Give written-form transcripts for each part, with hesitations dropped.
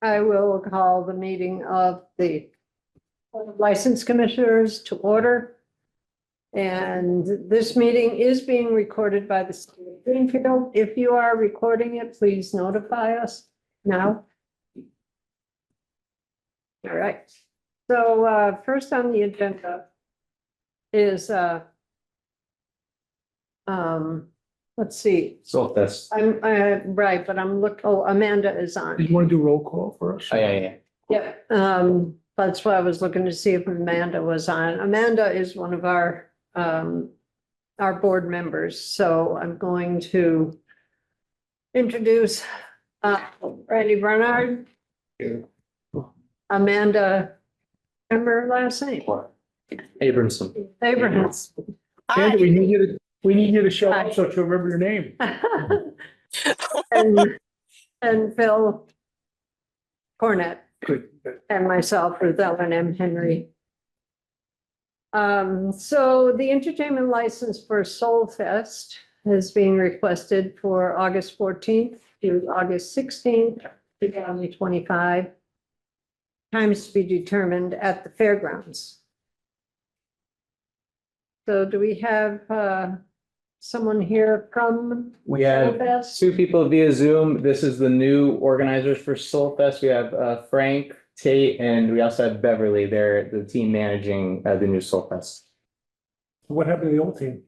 I will call the meeting of the License Commissioners to order. And this meeting is being recorded by the city of Greenfield. If you are recording it, please notify us now. All right. So first on the agenda is let's see. Solfest. I'm right, but Amanda is Do on. you want to do roll call for us? Oh, yeah. Yeah, that's why I was looking to see if Amanda was on. Amanda is one of our board members, so I'm going to introduce Randy Bernard, Amanda, remember her last name? Abramson. Abrahams. Amanda, we need you to show up so she'll remember your name. And Phil Cornett. Good. And myself, Ruth Ellen M. Henry. So the entertainment license for Soul Fest is being requested for August 14th to August 16th, 2025. Times to be determined at the fairgrounds. So do we have someone here from We have Soul Fest? two people via Zoom. This is the new organizers for Soulfest. We have Frank, Tate, and we also have Beverly. They're the team managing the new Soulfest. What happened to the old team?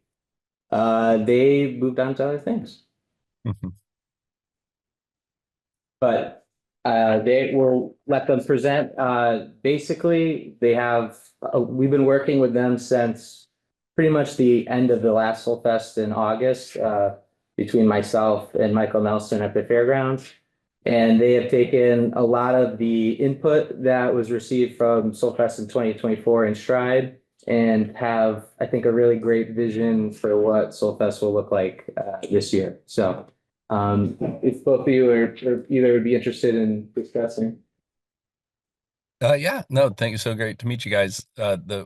They moved on to other things. But they will let them present. Basically, they have we've been working with them since pretty much the end of the last Soulfest in August, between myself and Michael Nelson at the fairgrounds. And they have taken a lot of the input that was received from Soulfest in 2024 in stride and have, I think, a really great vision for what Soulfest will look like this year. So if both of you or either would be interested in discussing. Yeah, no, thank you. So great to meet you guys.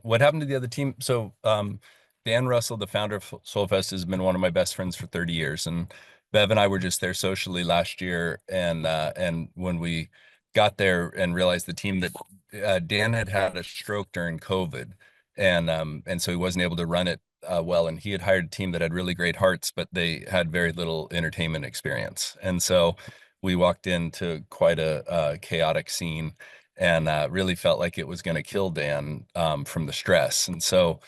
What happened to the other team? So Dan Russell, the founder of Soulfest, has been one of my best friends for 30 years. And Bev and I were just there socially last year. And when we got there and realized the team that Dan had a stroke during COVID. And so he wasn't able to run it well. And he had hired a team that had really great hearts, but they had very little entertainment experience. And so we walked into quite a chaotic scene and really felt like it was going to kill Dan from the stress. And so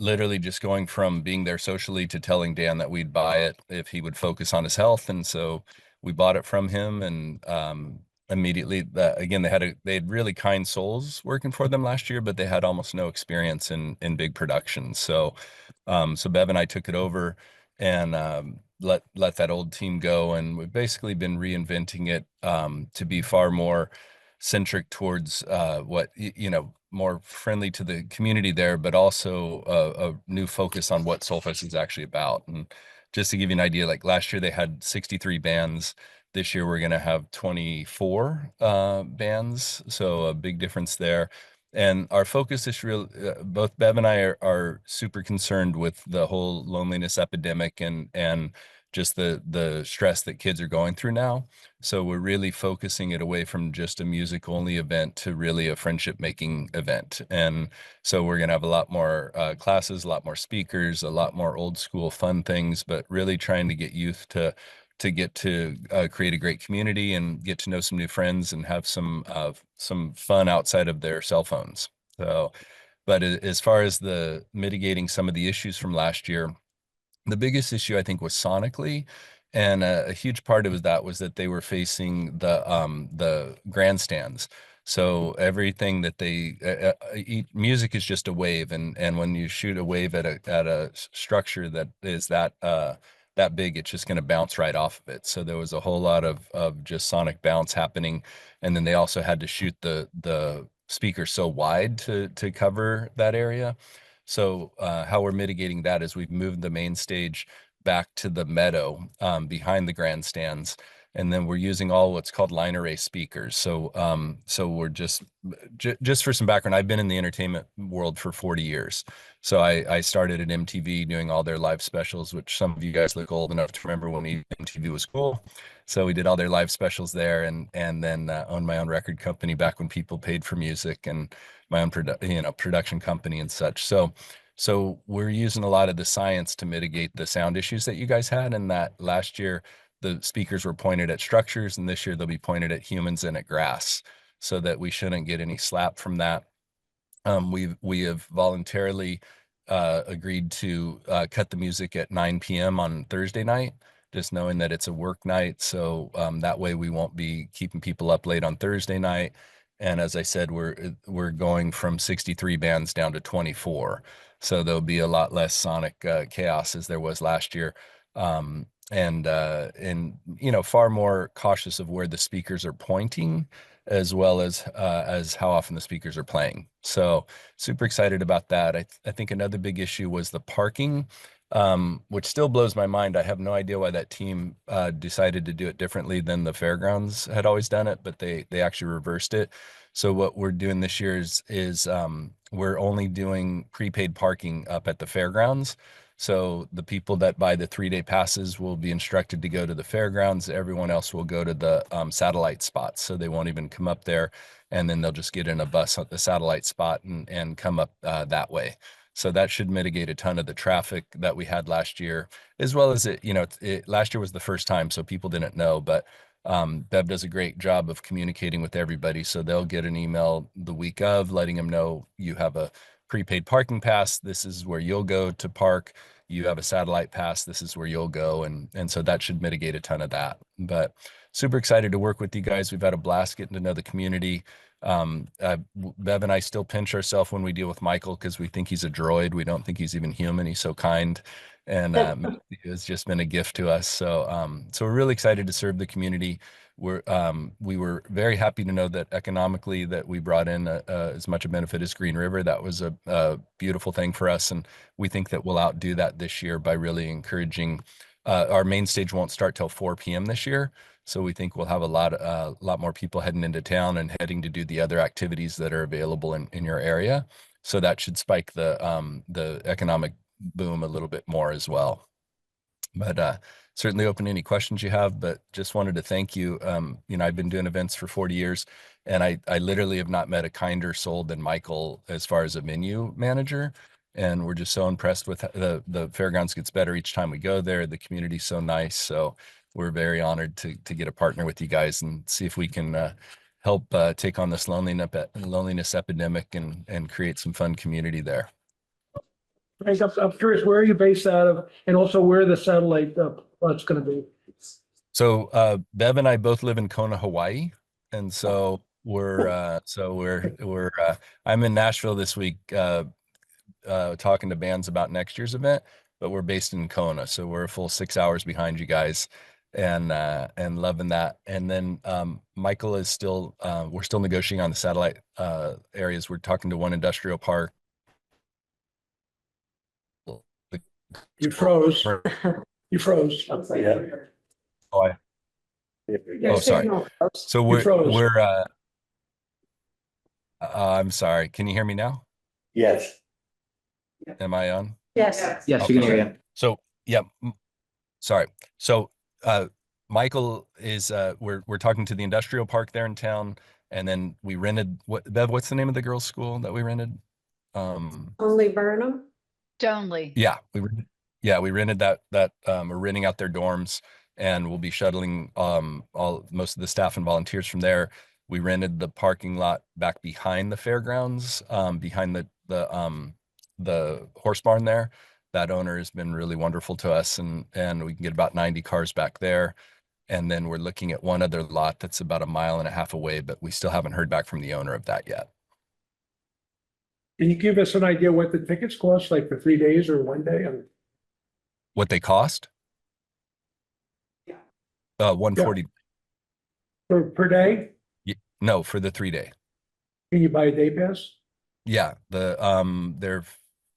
literally just going from being there socially to telling Dan that we'd buy it if he would focus on his health. And so we bought it from him, and immediately again, they had really kind souls working for them last year, but they had almost no experience in big productions. So Bev and I took it over and let that old team go. And we've basically been reinventing it to be far more centric towards what more friendly to the community there, but also a new focus on what Soulfest is actually about. And just to give you an idea, like last year they had 63 bands. This year we're going to have 24 bands, so a big difference there. And our focus is both Bev and I are super concerned with the whole loneliness epidemic and just the stress that kids are going through now. So we're really focusing it away from just a music only event to really a friendship making event. And so we're going to have a lot more classes, a lot more speakers, a lot more old school fun things, but really trying to get youth to get to create a great community and get to know some new friends and have some fun outside of their cell phones. So, but as far as the mitigating some of the issues from last year, the biggest issue I think was sonically, and a huge part of that was that they were facing the grandstands. So everything that music is just a wave, and when you shoot a wave at a structure that is that big, it's just going to bounce right off of it. So there was a whole lot of just sonic bounce happening, and then they also had to shoot the speaker so wide to cover that area. So how we're mitigating that is we've moved the main stage back to the meadow behind the grandstands. And then we're using all what's called line array speakers. So so we're just for some background, I've been in the entertainment world for 40 years. So I started at MTV doing all their live specials, which some of you guys look old enough to remember when MTV was cool. So we did all their live specials there, and then owned my own record company back when people paid for music, and my own production company and such. So we're using a lot of the science to mitigate the sound issues that you guys had. And that last year the speakers were pointed at structures, and this year they'll be pointed at humans and at grass, so that we shouldn't get any slap from that. We have voluntarily agreed to cut the music at 9 p.m. on Thursday night, just knowing that it's a work night. So that way we won't be keeping people up late on Thursday night. And as I said, we're going from 63 bands down to 24. So there'll be a lot less sonic chaos as there was last year. And far more cautious of where the speakers are pointing, as well as how often the speakers are playing. So super excited about that. I think another big issue was the parking, which still blows my mind. I have no idea why that team decided to do it differently than the fairgrounds had always done it, but they actually reversed it. So what we're doing this year is we're only doing prepaid parking up at the fairgrounds. So the people that buy the 3-day passes will be instructed to go to the fairgrounds. Everyone else will go to the satellite spots. So they won't even come up there, and then they'll just get in a bus at the satellite spot and come up that way. So that should mitigate a ton of the traffic that we had last year, as well as last year was the first time, so people didn't know, but Bev does a great job of communicating with everybody. So they'll get an email the week of letting them know you have a prepaid parking pass. This is where you'll go to park. You have a satellite pass. This is where you'll go. And so that should mitigate a ton of that. But super excited to work with you guys. We've had a blast getting to know the community. Bev and I still pinch ourselves when we deal with Michael, because we think he's a droid. We don't think he's even human. He's so kind. And it's just been a gift to us. So we're really excited to serve the community. We were very happy to know that economically that we brought in as much a benefit as Green River. That was a beautiful thing for us, and we think that we'll outdo that this year by really encouraging. Our main stage won't start till 4 p.m. this year, so we think we'll have a lot more people heading into town and heading to do the other activities that are available in your area. So that should spike the economic boom a little bit more as well. But certainly open to any questions you have, but just wanted to thank you. I've been doing events for 40 years, and I literally have not met a kinder soul than Michael as far as a menu manager. And we're just so impressed with the fairgrounds gets better each time we go there. The community's so nice. So we're very honored to get a partner with you guys and see if we can help take on this loneliness epidemic and create some fun community there. Frank, I'm curious, where are you based out of, and also where the satellite plot's going to be? So Bev and I both live in Kona, Hawaii, and so I'm in Nashville this week talking to bands about next year's event, but we're based in Kona, so we're a full 6 hours behind you guys, and loving that. And then Michael is still we're still negotiating on the satellite areas. We're talking to one industrial park. You froze. You froze. Oh, Your sorry. signal froze. So You froze. I'm sorry. Can you hear me now? Yes. Am I on? Yes. Yes, you can hear you. So yeah, sorry. So Michael is we're talking to the industrial park there in town, and then we rented Bev, what's the name of the girls' school that we rented? Only Burnham? Donley. Yeah, we rented that we're renting out their dorms, and we'll be shuttling most of the staff and volunteers from there. We rented the parking lot back behind the fairgrounds, behind the horse barn there. That owner has been really wonderful to us, and we can get about 90 cars back there. And then we're looking at one other lot that's about 1.5 miles away, but we still haven't heard back from the owner of that yet. Can you give us an idea what the tickets cost, like for 3 days or 1 day? What they cost? Yeah. $140. Per day? No, for the 3-day. Can you buy a day pass? Yeah, they're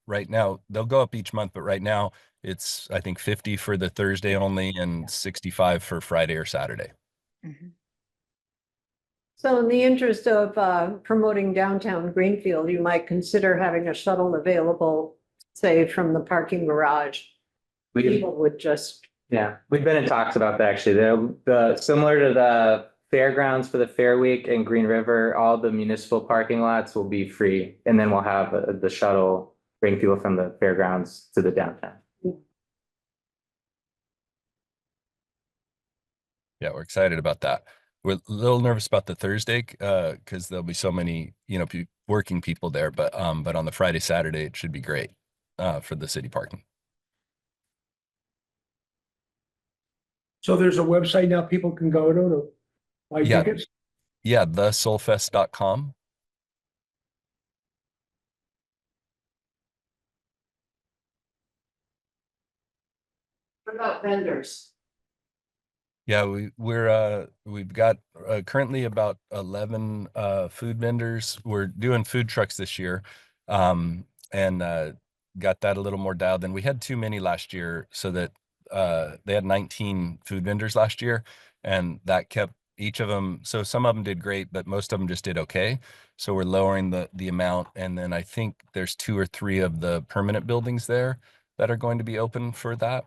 right now, they'll go up each month, but right now it's I think 50 for the Thursday only and 65 for Friday or Saturday. So in the interest of promoting downtown Greenfield, you might consider having a shuttle available, say, from the parking garage. We, People would just, yeah, we've been in talks about that actually. The similar to the fairgrounds for the Fair Week and Green River, all the municipal parking lots will be free. And then we'll have the shuttle bring people from the fairgrounds to the downtown. Yeah, we're excited about that. We're a little nervous about the Thursday because there'll be so many, working people there, but on the Friday, Saturday, it should be great for the city parking. So there's a website now people can go to buy Yeah. tickets? Yeah, thesoulfest.com. what about vendors? Yeah, we've got currently about 11 food vendors. We're doing food trucks this year. And got that a little more dialed in. We had too many last year, so that they had 19 food vendors last year, and that kept each of them. So some of them did great, but most of them just did okay. So we're lowering the amount, and then I think there's 2 or 3 of the permanent buildings there that are going to be open for that.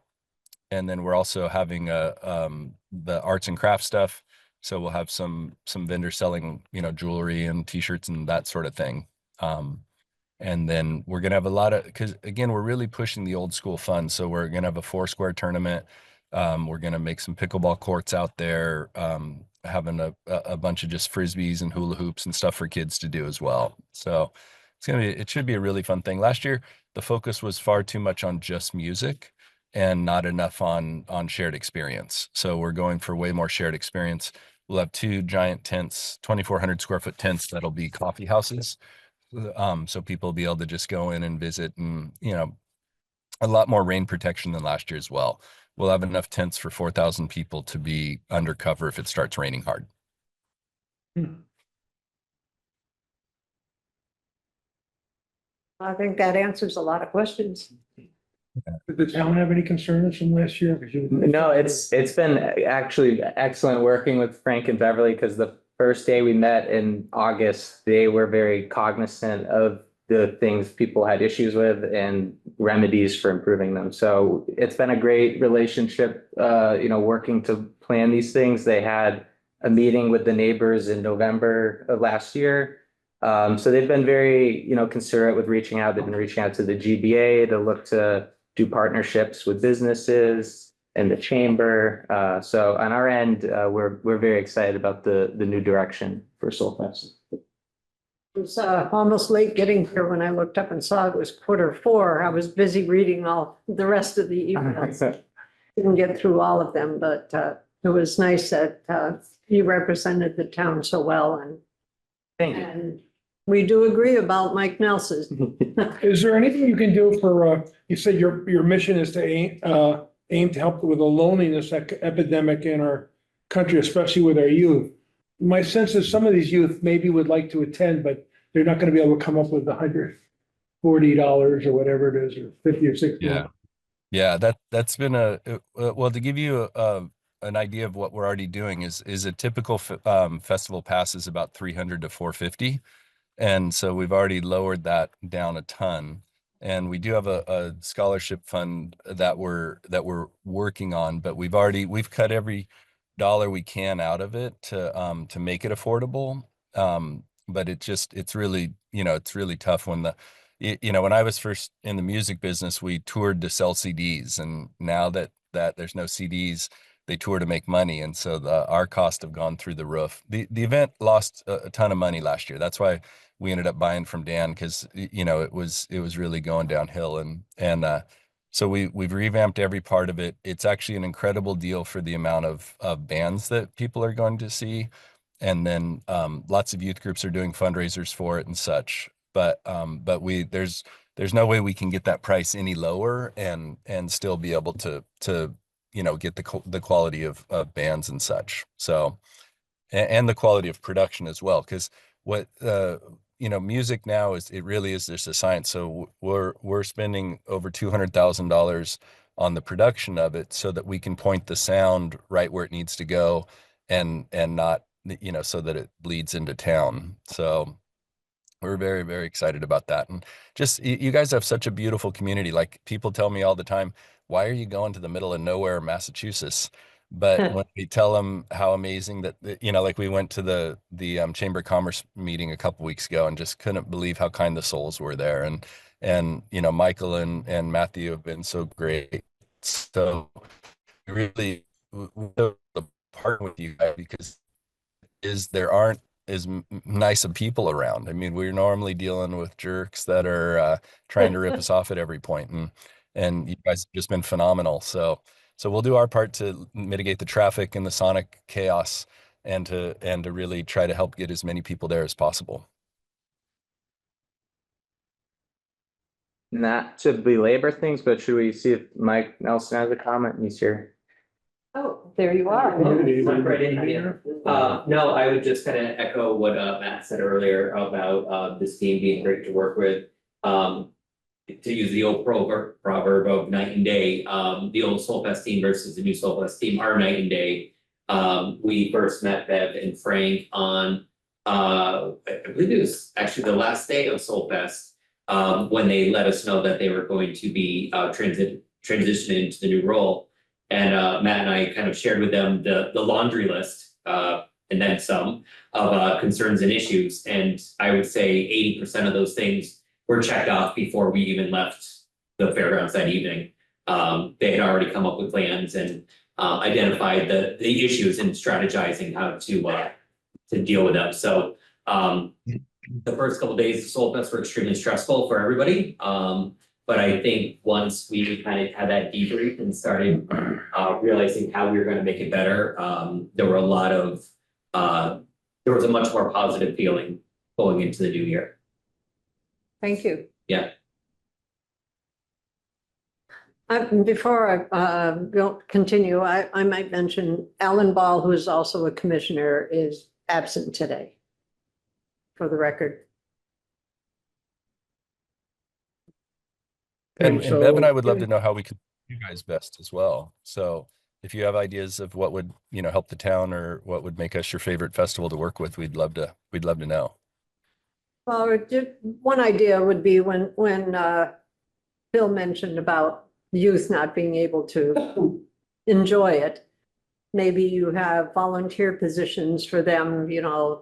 And then we're also having the arts and crafts stuff. So we'll have some vendors selling, jewelry and t-shirts and that sort of thing. And then we're gonna have a lot of, because again, we're really pushing the old school fun. So we're gonna have a 4-square tournament. We're gonna make some pickleball courts out there, having a bunch of just frisbees and hula hoops and stuff for kids to do as well. So it should be a really fun thing. Last year, the focus was far too much on just music and not enough on shared experience. So we're going for way more shared experience. We'll have 2 giant tents, 2,400 square foot tents that'll be coffee houses. So people will be able to just go in and visit, and a lot more rain protection than last year as well. We'll have enough tents for 4,000 people to be undercover if it starts raining hard. I think that answers a lot of questions. Did the town have any concerns from last year? No, it's been actually excellent working with Frank and Beverly, because the first day we met in August, they were very cognizant of the things people had issues with and remedies for improving them. So it's been a great relationship, working to plan these things. They had a meeting with the neighbors in November of last year. So they've been very, considerate with reaching out. They've been reaching out to the GBA to look to do partnerships with businesses and the chamber. So on our end, we're very excited about the new direction for Soulfest. It was almost late getting here when I looked up and saw it was 4:15. I was busy reading all the rest of the emails. Didn't get through all of them, but it was nice that you represented the town so well, Thank you. and we do agree about Mike Nelson. Is there anything you can do for, you said your mission is to aim to help with the loneliness epidemic in our country, especially with our youth. My sense is some of these youth maybe would like to attend, but they're not going to be able to come up with $140 or whatever it is, or 50 or 60. Yeah, that's been well, to give you an idea of what we're already doing is a typical festival pass is about 300 to 450. And so we've already lowered that down a ton. And we do have a scholarship fund that we're working on, but we've cut every dollar we can out of it to make it affordable. But it's really, it's really tough when when I was first in the music business, we toured to sell CDs, and now that there's no CDs, they tour to make money. And so our costs have gone through the roof. The event lost a ton of money last year. That's why we ended up buying from Dan, because it was really going downhill, and so we've revamped every part of it. It's actually an incredible deal for the amount of bands that people are going to see, and then lots of youth groups are doing fundraisers for it and such. But there's no way we can get that price any lower and still be able to get the quality of bands and such. So and the quality of production as well, because what music now is, it really is just a science. So we're spending over $200,000 on the production of it so that we can point the sound right where it needs to go. and not, so that it bleeds into town. So we're very, very excited about that. And just, you guys have such a beautiful community. Like, people tell me all the time, why are you going to the middle of nowhere, Massachusetts? But when we tell them how amazing that, like, we went to the Chamber of Commerce meeting a couple weeks ago and just couldn't believe how kind the souls were there. And Michael and Matthew have been so great. So really, the part with you guys, because there aren't as nice of people around. I mean, we're normally dealing with jerks that are trying to rip us off at every point, and you guys have just been phenomenal. So we'll do our part to mitigate the traffic and the sonic chaos, and to really try to help get as many people there as possible. Not to belabor things, but should we see if Mike Nelson has a comment? He's here. Oh, there you are. Jump right in here. No, I would just kind of echo what Matt said earlier about this team being great to work with. To use the old proverb of night and day, the old Soulfest team versus the new Soulfest team are night and day. We first met Bev and Frank on I believe it was actually the last day of Soulfest, when they let us know that they were going to be transitioning into the new role. And Matt and I kind of shared with them the laundry list, and then some, of concerns and issues. And I would say 80% of those things were checked off before we even left the fairgrounds that evening. They had already come up with plans and identified the issues and strategizing how to deal with them. So the first couple of days of Soulfest were extremely stressful for everybody. But I think once we kind of had that debrief and started realizing how we were going to make it better, there were there was a much more positive feeling going into the new year. Thank you. Yeah. Before I don't continue, I might mention Alan Ball, who is also a commissioner, is absent today, for the record. And so- Bev and I would love to know how we could do you guys best as well. So if you have ideas of what would, help the town, or what would make us your favorite festival to work with, we'd love to know. Well, one idea would be when Bill mentioned about youth not being able to enjoy it. Maybe you have volunteer positions for them,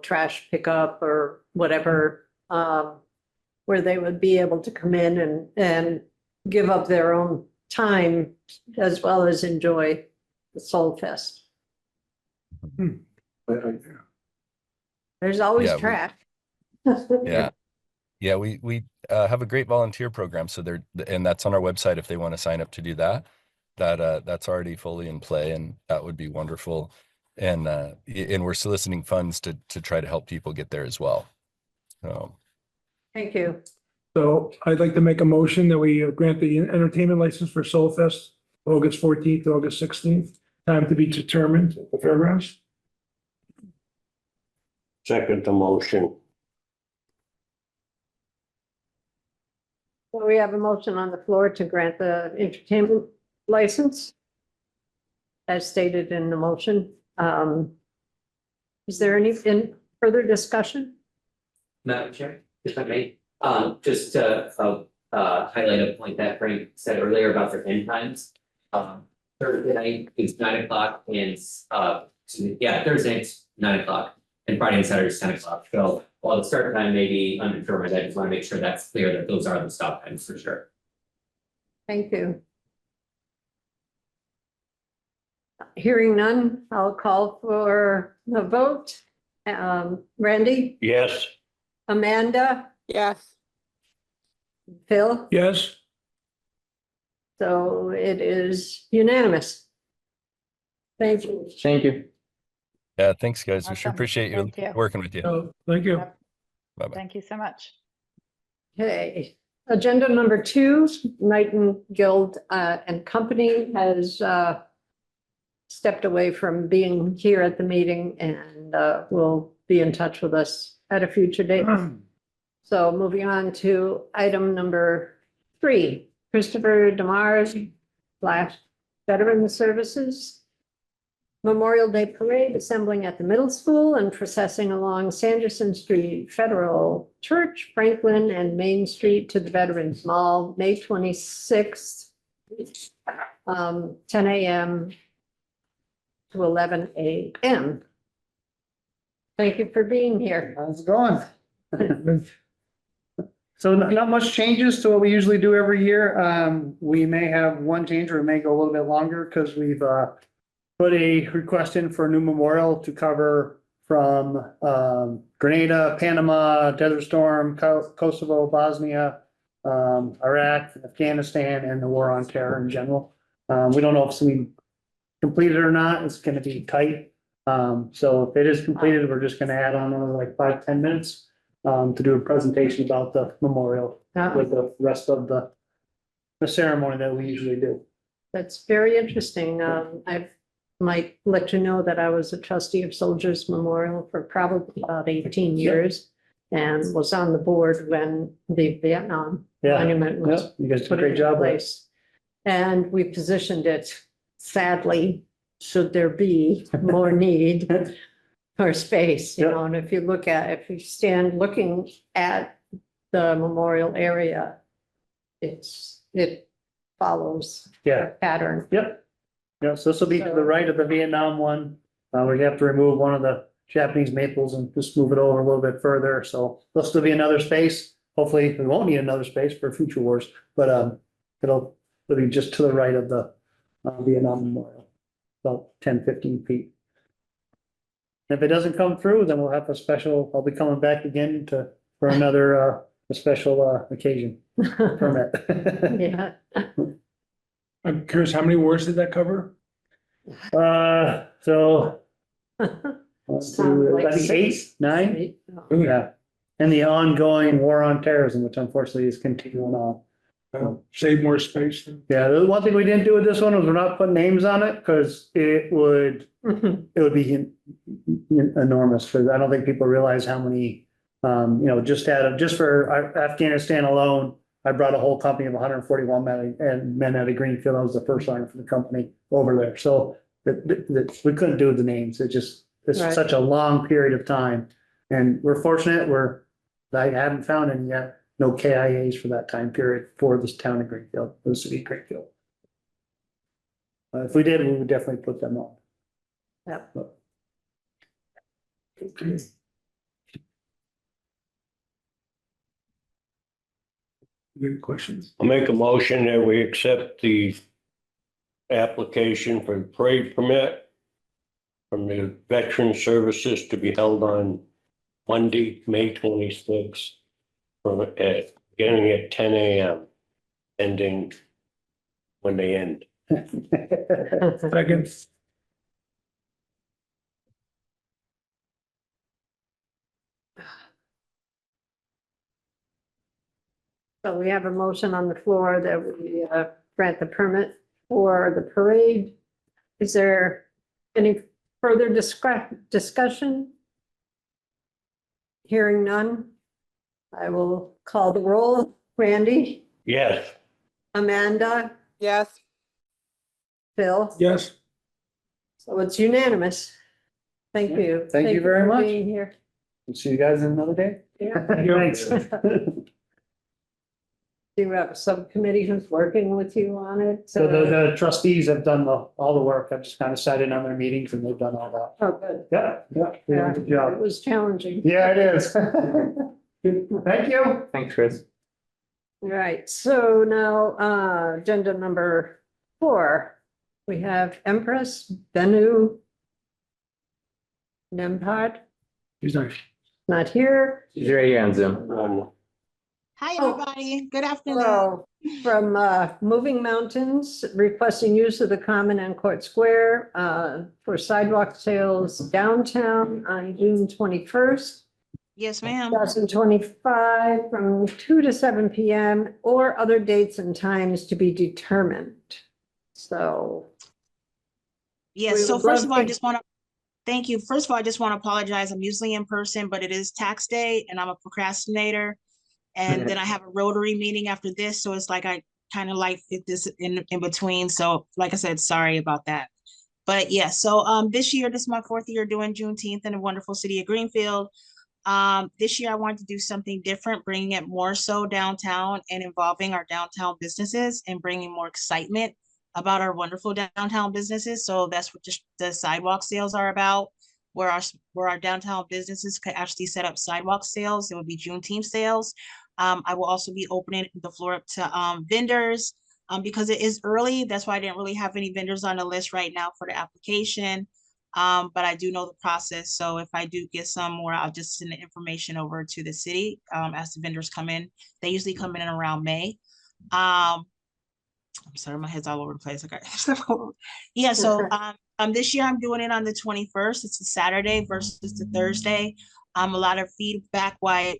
trash pickup or whatever, where they would be able to come in and give up their own time as well as enjoy the Soulfest. There's always Yeah, trash. Yeah. Yeah, we have a great volunteer program. So and that's on our website if they want to sign up to do that. That's already fully in play, and that would be wonderful. And we're soliciting funds to try to help people get there as well. So Thank you. So I'd like to make a motion that we grant the entertainment license for Soulfest, August 14th to August 16th, time to be determined at the fairgrounds. Second the motion. So we have a motion on the floor to grant the entertainment license, as stated in the motion. Is there any further discussion? Madam Chair, if I may, just to highlight a point that Frank said earlier about their end times. Thursday night is 9 o'clock and Thursday it's 9 o'clock, and Friday and Saturday is 10 o'clock. So while the start time may be undetermined, I just want to make sure that's clear that those are the stop times for sure. Thank you. Hearing none, I'll call for the vote. Randy, Yes. Amanda, Yes. Phil, Yes, so it is unanimous. Thank you. Thank you. yeah, thanks guys. We sure Awesome. appreciate you Thank you. working with you. thank you. Yep. Bye-bye. Thank you so much. Okay, agenda number 2, Knighton Guild and Company has stepped away from being here at the meeting and will be in touch with us at a future date. So moving on to item number 3, Christopher Demars / Veteran Services. Memorial Day Parade assembling at the middle school and processing along Sanderson Street, Federal Church, Franklin, and Main Street to the Veterans Mall, May 26th, 10 a.m. to 11 a.m. Thank you for being here. How's it going? So not much changes to what we usually do every year. We may have one change or it may go a little bit longer because we've put a request in for a new memorial to cover from Grenada, Panama, Desert Storm, Kosovo, Bosnia, Iraq, Afghanistan, and the war on terror in general. We don't know if we completed it or not. It's going to be tight. So if it is completed, we're just going to add on another like 5-10 minutes to do a presentation about the memorial with the rest of the ceremony that we usually do. That's very interesting. I might let you know that I was a trustee of Soldiers Memorial for probably about 18 years and was on the board when the Vietnam Yeah, monument was yeah, you guys did a put great into job with it. place. And we positioned it, sadly, should there be more need for space, you Yep. know, and if you stand looking at the memorial area, it follows Yeah, a pattern. yep. Yeah, so this will be to the right of the Vietnam one. We have to remove one of the Japanese maples and just move it over a little bit further. So there'll still be another space. Hopefully, we won't need another space for future wars, but it'll be just to the right of the Vietnam Memorial, about 10-15 feet. If it doesn't come through, then we'll have a special, I'll be coming back again for another a special occasion permit. Yeah, I'm curious, how many wars did that cover? So. Sounds like I think 8, 9, right? yeah. And the ongoing war on terrorism, which unfortunately is continuing on. Save more space. Yeah, the one thing we didn't do with this one was we're not putting names on it because it would be enormous. Because I don't think people realize how many, just for Afghanistan alone, I brought a whole company of 141 men out of Greenfield. I was the first sergeant for the company over there. So we couldn't do the names. It's Right. such a long period of time. And we're fortunate, I haven't found any yet, no KIAs for that time period for this town of Greenfield, for the city of Greenfield. If we did, we would definitely put them on. Yep. Good questions. I'll make a motion that we accept the application for the parade permit from the Veteran Services to be held on Monday, May 26th, beginning at 10 a.m., ending when they end. Second. So we have a motion on the floor that we grant the permit for the parade. Is there any further discussion? Hearing none, I will call the roll. Randy, Yes, Amanda, Yes. Phil. Yes. So it's unanimous. Thank you. Thank you very for much. Being here. See you guys in another day. Yeah. Thanks. Do you have a subcommittee who's working with you on it? So the trustees have done all the work. I've just kind of sat in on their meetings and they've done all that. Oh, good. Yeah, they did a good It job. was challenging. Yeah, it is. Thank you. Thanks, Chris. Right, so now, agenda number 4, we have Empress Benu Nembhard, He's not. not here. She's right here on Zoom. Hi, Oh. everybody. Good afternoon. Hello, from Moving Mountains, requesting use of the common and Court Square for sidewalk sales downtown on June 21st. Yes, ma'am. 2025 from 2 to 7 PM or other dates and times to be determined. So, Yes, We so would first love of all, I to- just want to, thank you. First of all, I just want to apologize. I'm usually in person, but it is tax day and I'm a procrastinator. And then I have a Rotary meeting after this, so it's like I kind of like fit this in between. So like I said, sorry about that. But yeah, so this year, this is my 4th year doing Juneteenth in the wonderful city of Greenfield. This year I wanted to do something different, bringing it more so downtown and involving our downtown businesses and bringing more excitement about our wonderful downtown businesses. So that's what just the sidewalk sales are about, where our downtown businesses could actually set up sidewalk sales. It would be Juneteenth sales. I will also be opening the floor up to vendors because it is early. That's why I didn't really have any vendors on the list right now for the application. But I do know the process. So if I do get some more, I'll just send the information over to the city as the vendors come in. They usually come in around May. I'm sorry, my head's all over the place. Okay. Yeah, so this year I'm doing it on the 21st. It's a Saturday versus the Thursday. A lot of feedback why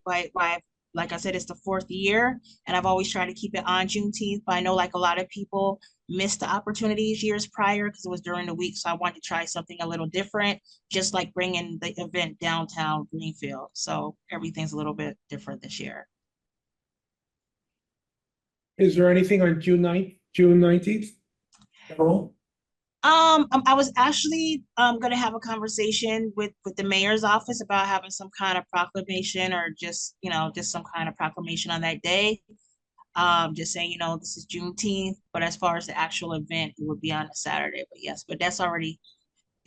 like I said, it's the 4th year, and I've always tried to keep it on Juneteenth, but I know like a lot of people missed the opportunities years prior because it was during the week. So I wanted to try something a little different, just like bringing the event downtown Greenfield. So everything's a little bit different this year. Is there anything on June 19th? At all? I was actually gonna have a conversation with the mayor's office about having some kind of proclamation or just some kind of proclamation on that day. Just saying, this is Juneteenth, but as far as the actual event, it would be on a Saturday. But yes, but that's already,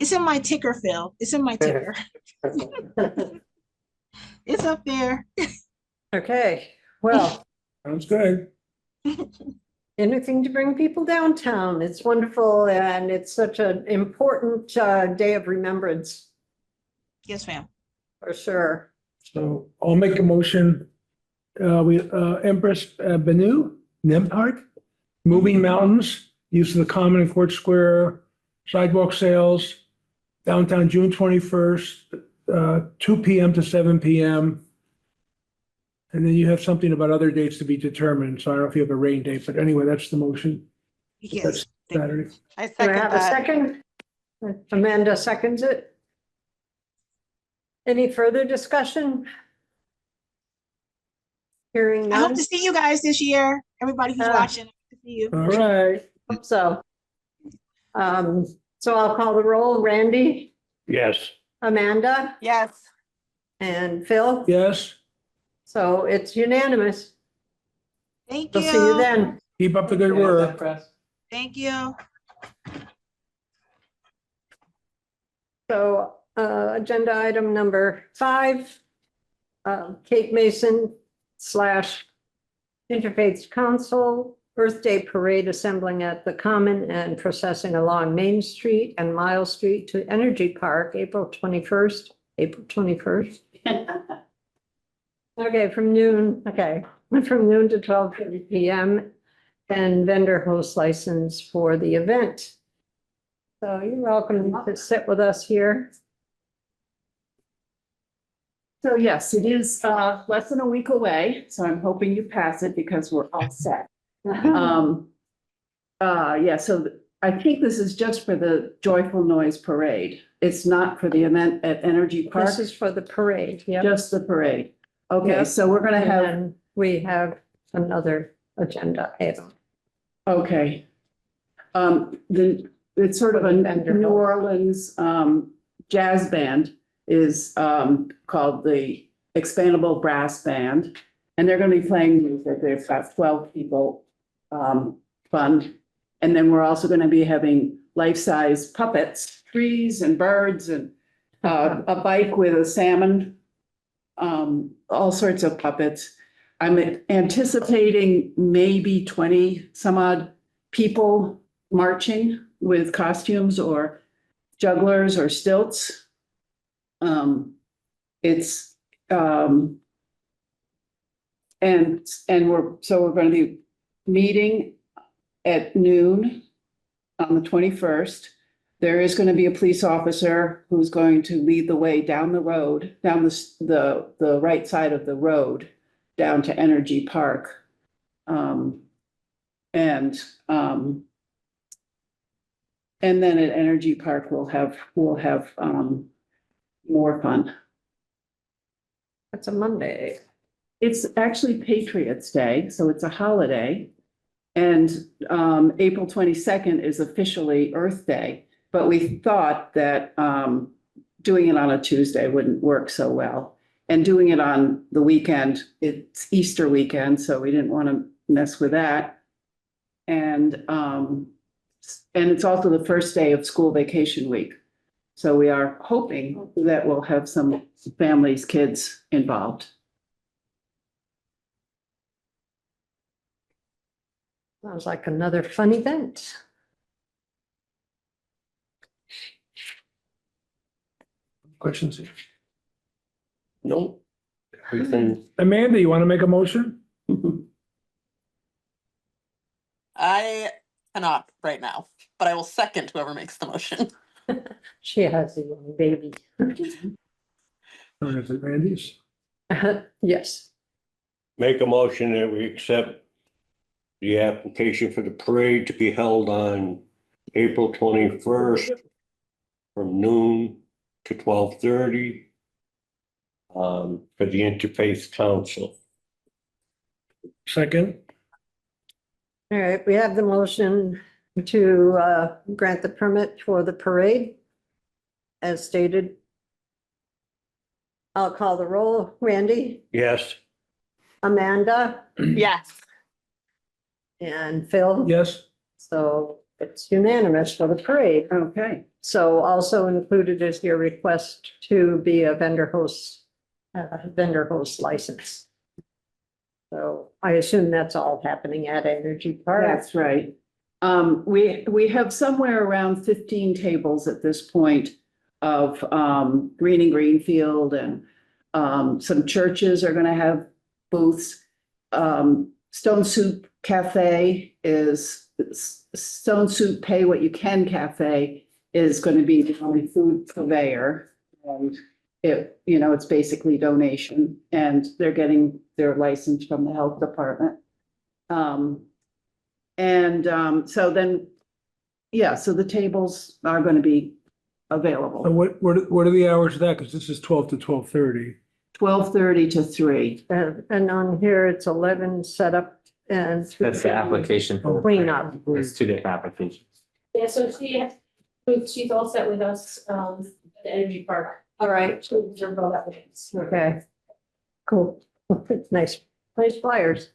it's in my ticker, Phil. It's in my ticker. It's up there. Okay, well, Sounds good. anything to bring people downtown. It's wonderful, and it's such an important day of remembrance, Yes, ma'am. for sure. So I'll make a motion. Empress Benu, Park, Moving Mountains, use of the Common and Court Square, sidewalk sales, downtown June 21st, 2 p.m. to 7 p.m. And then you have something about other dates to be determined. So I don't know if you have a rain date, but anyway, that's the motion. Yes. That's Saturday. I Do I second have a that. second? Amanda seconds it. Any further discussion? Hearing I hope none, to see you guys this year. Everybody who's watching, I hope to see you. All right. hope so. So I'll call the roll. Randy, Yes. Amanda, Yes. and Phil. Yes, So it's unanimous. Thank We'll see you you. then. keep up the good work. Thank you. So, agenda item number 5, Kate Mason / Interfaith Council Earth Day Parade assembling at the Common and processing along Main Street and Miles Street to Energy Park, April 21st. Okay, from noon to 12:30 p.m. and vendor host license for the event. So you're welcome to sit with us here. So yes, it is less than a week away, so I'm hoping you pass it because we're all set. Yeah, so I think this is just for the Joyful Noise Parade. It's not for the event at Energy Park, This is for the parade, yeah. just the parade. Okay, Yep. so we're gonna And have, then we have another agenda item. okay. It's sort of a New Orleans jazz band is called the Expandable Brass Band. And they're gonna be playing music. There's about 12 people fun. And then we're also gonna be having life-size puppets, trees and birds and a bike with a salmon, all sorts of puppets. I'm anticipating maybe 20 some odd people marching with costumes or jugglers or stilts. We're going to be meeting at noon on the 21st. There is going to be a police officer who's going to lead the way down the road, down the right side of the road, down to Energy Park. And then at Energy Park, we'll have more fun. That's a Monday. It's actually Patriots Day, so it's a holiday. And April 22nd is officially Earth Day. but we thought that doing it on a Tuesday wouldn't work so well. And doing it on the weekend, it's Easter weekend, so we didn't want to mess with that. And it's also the first day of school vacation week. So we are hoping that we'll have some families, kids involved. Sounds like another fun event. Questions? No. Everything, Amanda, you want to make a motion? I cannot right now, but I will second whoever makes the motion. She has a young baby. Or is it Randy's? Yes, make a motion that we accept the application for the parade to be held on April 21st from noon to 12:30 for the Interfaith Council. Second, all right, we have the motion to grant the permit for the parade as stated. I'll call the roll. Randy, Yes, Amanda, Yes. and Phil. yes, So it's unanimous for the parade. Okay, So also included is your request to be a vendor host license. So I assume that's all happening at Energy Park. that's right. We have somewhere around 15 tables at this point of Green and Greenfield, and some churches are gonna have booths. Stone Soup Cafe is, Stone Soup Pay What You Can Cafe is gonna be the only food purveyor. And it's basically donation, and they're getting their license from the health department. So then, yeah, so the tables are gonna be and available, what are the hours of that? Because this is 12 to 12:30. 12:30 to 3. And on here, it's 11 setup and. That's the application. for the Clean up. It's 2 different applications. Yeah, so she's all set with us, at the Energy Park. All right, She'll reserve all that with us. okay. Cool. Nice flyers.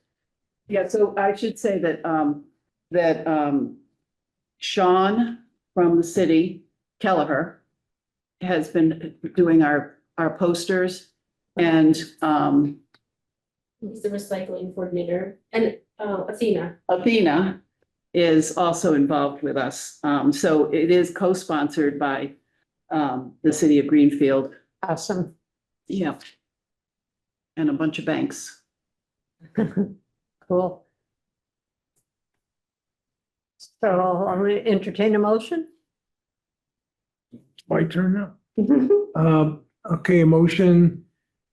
Yeah, so I should say that Sean from the city, Kelleher, has been doing our posters, and He's the recycling coordinator, and Athena. Athena is also involved with us. So it is co-sponsored by the city of Greenfield. Awesome. Yeah. And a bunch of banks. Cool. So I'll entertain a motion. My turn now. Okay, a motion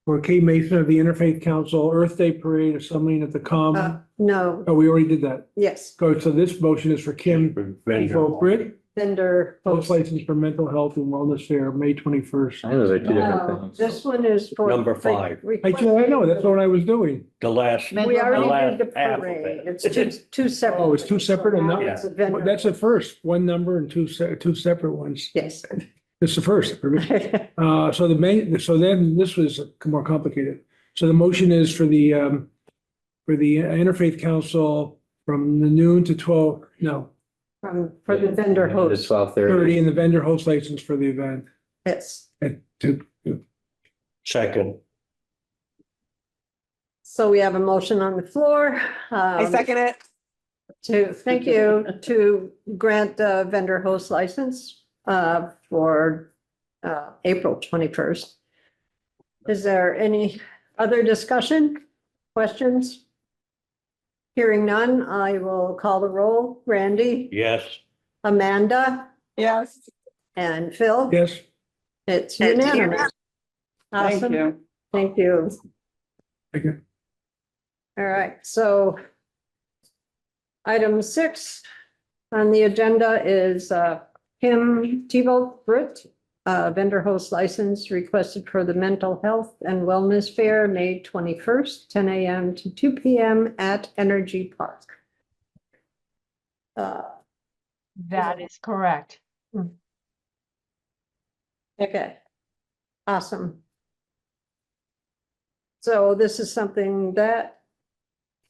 for Kate Mason of the Interfaith Council Earth Day Parade assembling at the Common. No, Oh, we already did that. yes, Go, so this motion is for Kim for vendor. Britt, vendor. post license for mental health and wellness fair, May 21st. I know those are 2 different No, things. this one is for. Number 5. I know, that's what I was doing. The last. Men- We the already last did the half of parade. it. It's two separate. Oh, it's 2 separate and Now not, it's a vendor. that's the first, one number and 2 separate ones. Yes. It's the first. So then this was more complicated. So the motion is for the Interfaith Council from the noon to 12, no, For the vendor It's host. 12:30. 30, and the vendor host license for the event. Yes. Second, So we have a motion on the floor. I second it. Thank you, to grant the vendor host license for April 21st. Is there any other discussion, questions? Hearing none, I will call the roll. Randy, yes, Amanda, Yes. and Phil. Yes, It's unanimous. Thank Awesome, you. thank you. thank you. All right, so item 6 on the agenda is Kim Tebow Britt, vendor host license requested for the Mental Health and Wellness Fair, May 21st, 10 a.m. to 2 p.m. at Energy Park. That is correct. Okay. Awesome. So this is something that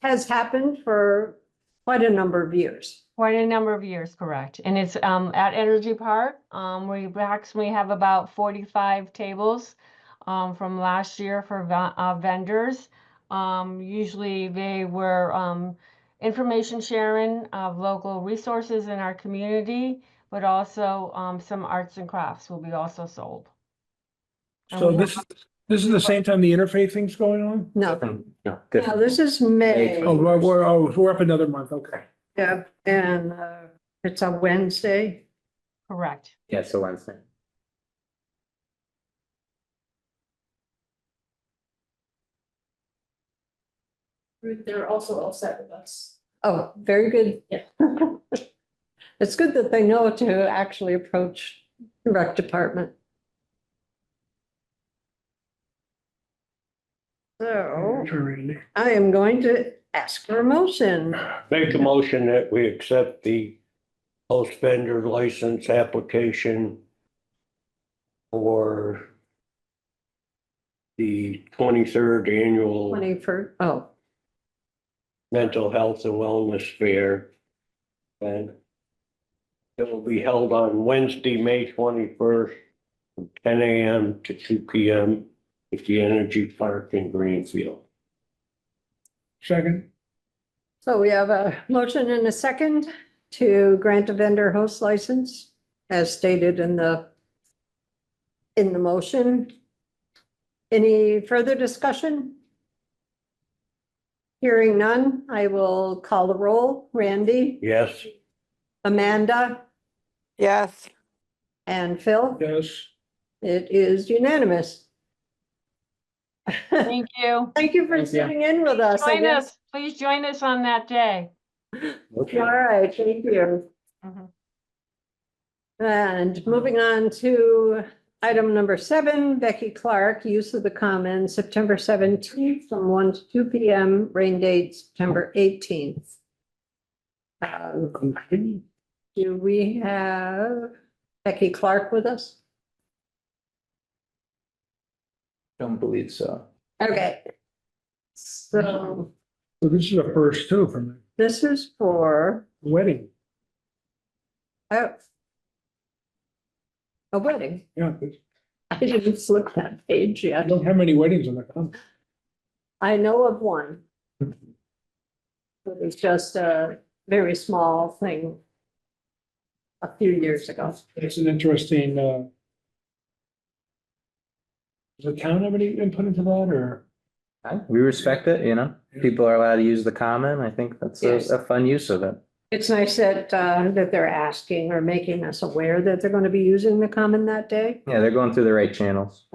has happened for quite a number of years. Quite a number of years, correct. And it's at Energy Park. We actually have about 45 tables from last year for vendors. Usually they were information sharing of local resources in our community, but also some arts and crafts will be also sold. And So we have- this is the same time the interfaith thing's going on? No, No, no, different. this is May. Oh, we're up another month, okay. Yeah, and it's a Wednesday. Correct. Yeah, it's a Wednesday. They're also all set with us. Oh, very good. Yeah. It's good that they know to actually approach the rec department. So Sure, Randy. I am going to ask for a motion. Make a motion that we accept the host vendor license application for the 23rd annual 21st, oh, mental health and wellness fair. And it will be held on Wednesday, May 21st, from 10 a.m. to 2 p.m. at the Energy Park in Greenfield. Second, so we have a motion and a second to grant a vendor host license as stated in the motion. Any further discussion? Hearing none, I will call the roll. Randy, Yes, Amanda, Yes. and Phil. yes. It is unanimous. Thank you. Thank you for Thank you. sitting in with us. I Join guess. us. Please join us on that day. All right, thank you. Mhm. And moving on to item number 7, Becky Clark, use of the common, September 17th from 1 to 2 p.m., rain date September 18th. Do we have Becky Clark with us? Don't believe so. Okay. So So this is a first too from this is for the wedding. a wedding. Yeah, I didn't flip that page I yet. don't have many weddings in the common. I know of one. It was just a very small thing a few years ago. It's an interesting, does the town have any input into that or? We respect it, you know, people are allowed to use the common. I think that's Yes. a fun use of it. It's nice that they're asking or making us aware that they're going to be using the common that day. Yeah, they're going through the right channels.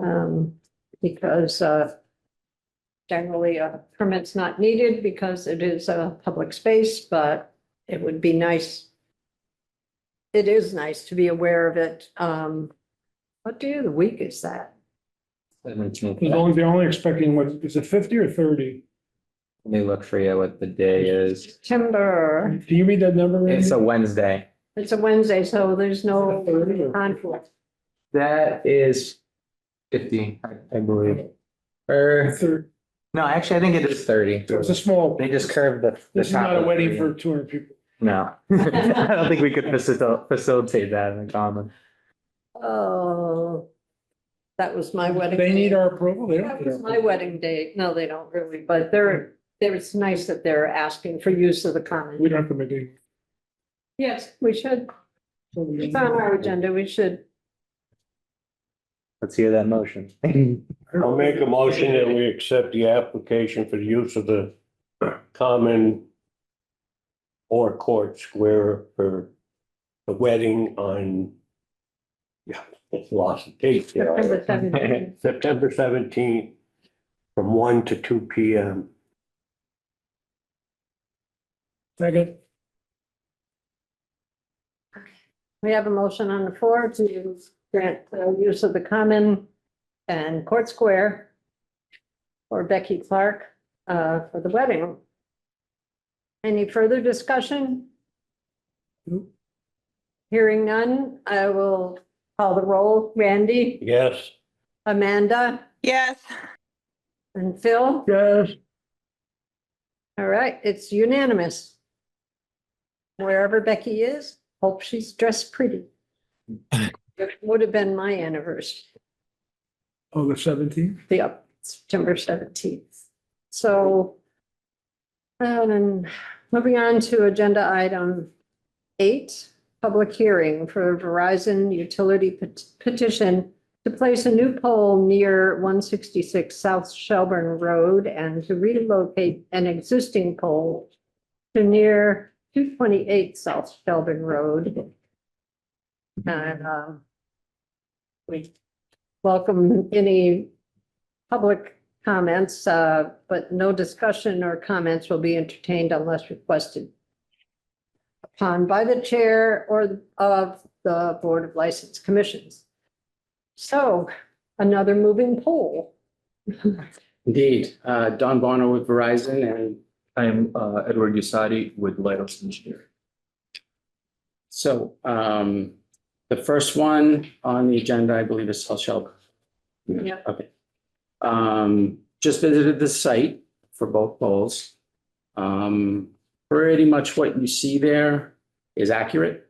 Because generally a permit's not needed because it is a public space, but it would be nice. It is nice to be aware of it. What day of the week is that? They're only expecting what, is it 50 or 30? Let me look for you what the day is. September, Do you read that number? Randy? It's a Wednesday. it's a Wednesday, so there's no conflict. That is 50, I believe. Or, Third. no, actually, I think it is 30. It's a small, They just curved the. this is top not a of wedding 30. for 200 people. No, I don't think we could facilitate that in the common. Oh, that was my wedding. They need day. our approval. They don't. That need our was my approval. wedding date. No, they don't really, but it's nice that they're asking for use of the We common. don't have to make any. Yes, we should. It's on our agenda. We should. Let's hear that motion. I'll make a motion that we accept the application for the use of the common or court square for the wedding on, yeah, it's lost the date. September 17th. September 17th from 1 to 2 p.m. Second, We have a motion on the floor to grant the use of the common and court square for Becky Clark for the wedding. Any further discussion? Nope. Hearing none, I will Call the roll. Randy, Yes. Amanda, Yes. and Phil. Yes. All right, it's unanimous. Wherever Becky is, hope she's dressed pretty. It would have been my anniversary, Oh, the 17th? September 17th. So, moving on to agenda item 8, public hearing for Verizon utility petition to place a new pole near 166 South Shelburne Road and to relocate an existing pole to near 228 South Shelburne Road. And we welcome any public comments, but no discussion or comments will be entertained unless requested upon by the chair or of the Board of License Commissions. So another moving pole. Indeed, Don Bonner with Verizon, and I am Edward Usadi with Lighthouse Engineering. so the first one on the agenda, I believe, is South Shelburne. Yeah. Okay. Just visited the site for both poles. Pretty much what you see there is accurate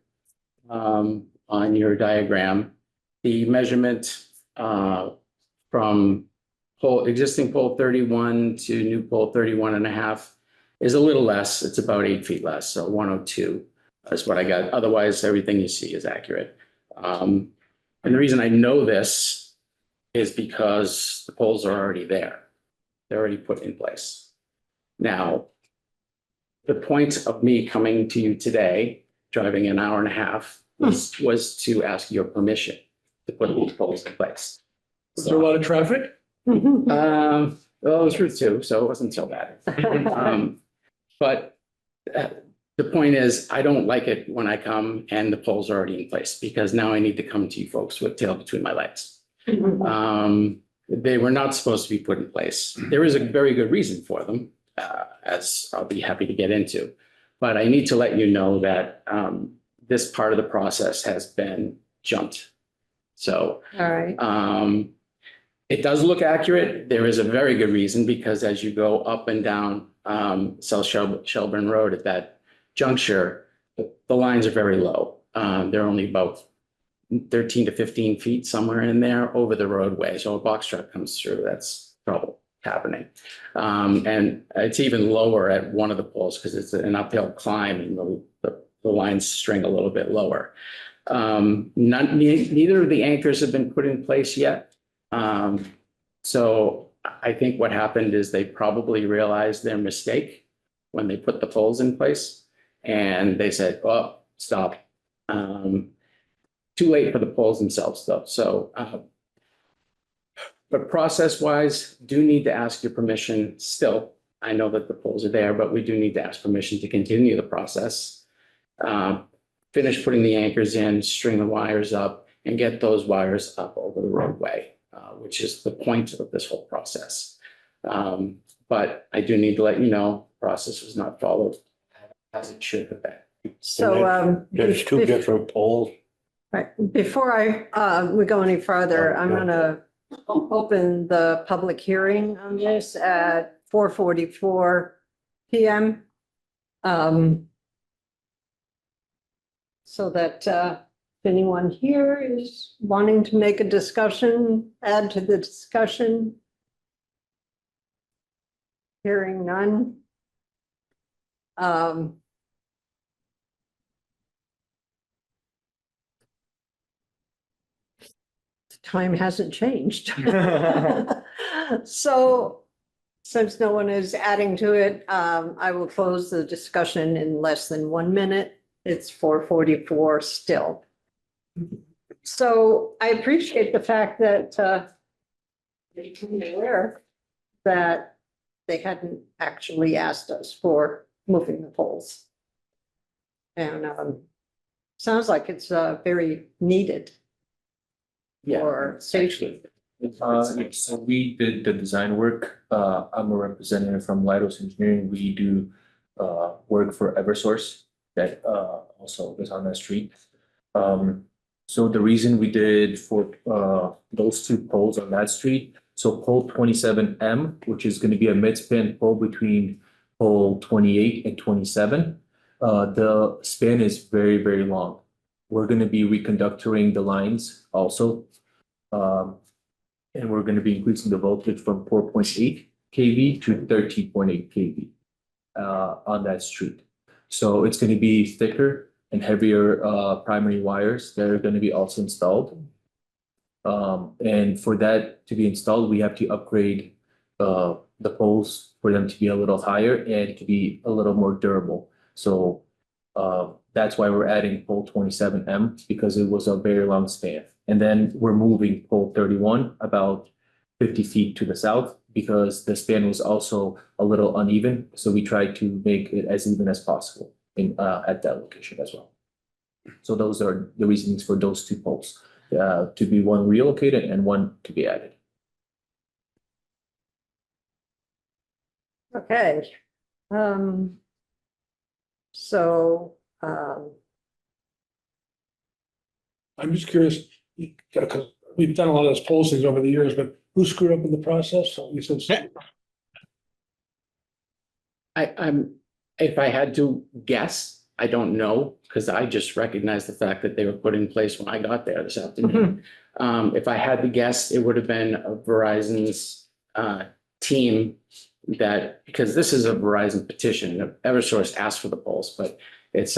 on your diagram. The measurement from existing pole 31 to new pole 31.5 is a little less. It's about 8 feet less, so 102 is what I got. Otherwise, everything you see is accurate. And the reason I know this is because the poles are already there. They're already put in place. Now, the point of me coming to you today, driving an hour and a half, was to ask your permission to put these poles in place. Was there a lot of traffic? Well, it was Route 2, so it wasn't so bad. But the point is, I don't like it when I come and the poles are already in place, because now I need to come to you folks with tail between my legs. They were not supposed to be put in place. There is a very good reason for them, as I'll be happy to get into. But I need to let you know that this part of the process has been jumped. So All right. it does look accurate. There is a very good reason, because as you go up and down South Shelburne Road at that juncture, the lines are very low. They're only about 13 to 15 feet, somewhere in there, over the roadway. So a box truck comes through, that's trouble happening. And it's even lower at one of the poles because it's an uphill climb and the lines string a little bit lower. Neither of the anchors have been put in place yet. So I think what happened is they probably realized their mistake when they put the poles in place, and they said, "Oh, stop." Too late for the poles themselves, though. So, but process-wise, do need to ask your permission still. I know that the poles are there, but we do need to ask permission to continue the process. Finish putting the anchors in, string the wires up, and get those wires up over the roadway, which is the point of this whole process. But I do need to let you know, the process was not followed as it should have been. So, There's two different poles. right, before we go any further, I'm gonna open the public hearing on this at 4:44 PM. So that if anyone here is wanting to make a discussion, add to the discussion. Hearing none. Time hasn't changed. So since no one is adding to it, I will close the discussion in less than 1 minute. It's 4:44 still. So I appreciate the fact that they became aware that they hadn't actually asked us for moving the poles. And sounds like it's very needed. For safety. So we did the design work. I'm a representative from Lighthouse Engineering. We do work for Eversource that also is on that street. So the reason we did for those two poles on that street, so pole 27M, which is gonna be a mid-span pole between pole 28 and 27. The span is very, very long. We're gonna be reconductoring the lines also. And we're gonna be increasing the voltage from 4.8 kV to 13.8 kV on that street. So it's gonna be thicker and heavier primary wires that are gonna be also installed. And for that to be installed, we have to upgrade the poles for them to be a little higher and to be a little more durable. So that's why we're adding pole 27M, because it was a very long span. And then we're moving pole 31 about 50 feet to the south, because the span was also a little uneven. So we tried to make it as even as possible at that location as well. So those are the reasons for those two poles, to be one relocated and one to be added. Okay. So, I'm just curious, because we've done a lot of those poll things over the years, but who screwed up in the process? So you said, If I had to guess, I don't know, because I just recognized the fact that they were put in place when I got there this afternoon. If I had to guess, it would have been Verizon's team that, because this is a Verizon petition, Eversource asked for the polls, but it's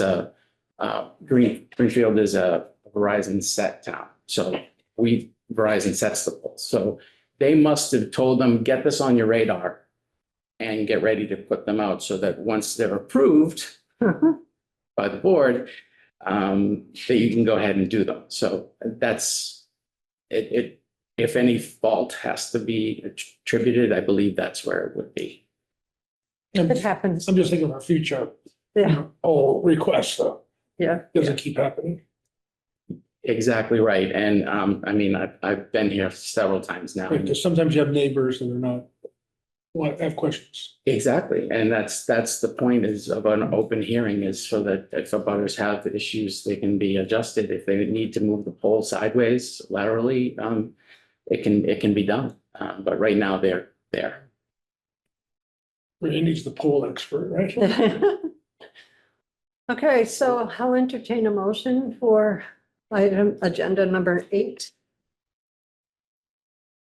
Greenfield is a Verizon set town. So Verizon sets the polls. So they must have told them, get this on your radar and get ready to put them out, so that once they're approved by the board, that you can go ahead and do them. So that's it. If any fault has to be attributed, I believe that's where it would be. it happens. I'm just thinking of our future Yeah, poll requests, so yeah. doesn't keep happening. Exactly right. And I mean, I've been here several times now. Because sometimes you have neighbors that are not, have questions. Exactly. And that's the point of an open hearing, is so that if abutters have issues, they can be adjusted. If they need to move the pole sideways, laterally, it can be done. But right now they're there. Randy's the poll expert, right? Okay, so I'll entertain a motion for item agenda number 8.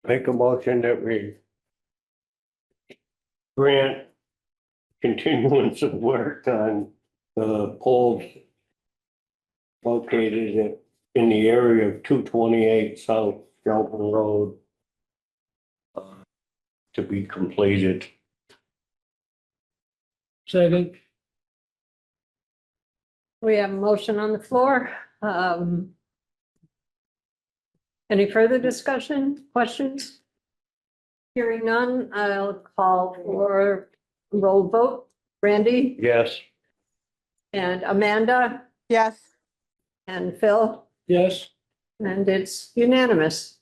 Make a motion that we grant continuance of work on the poles located in the area of 228 South Shelton Road to be completed. Second. We have a motion on the floor. Any further discussion, questions? Hearing none, I'll call for roll vote. Randy Yes. and Amanda Yes. and Phil, Yes. and it's unanimous.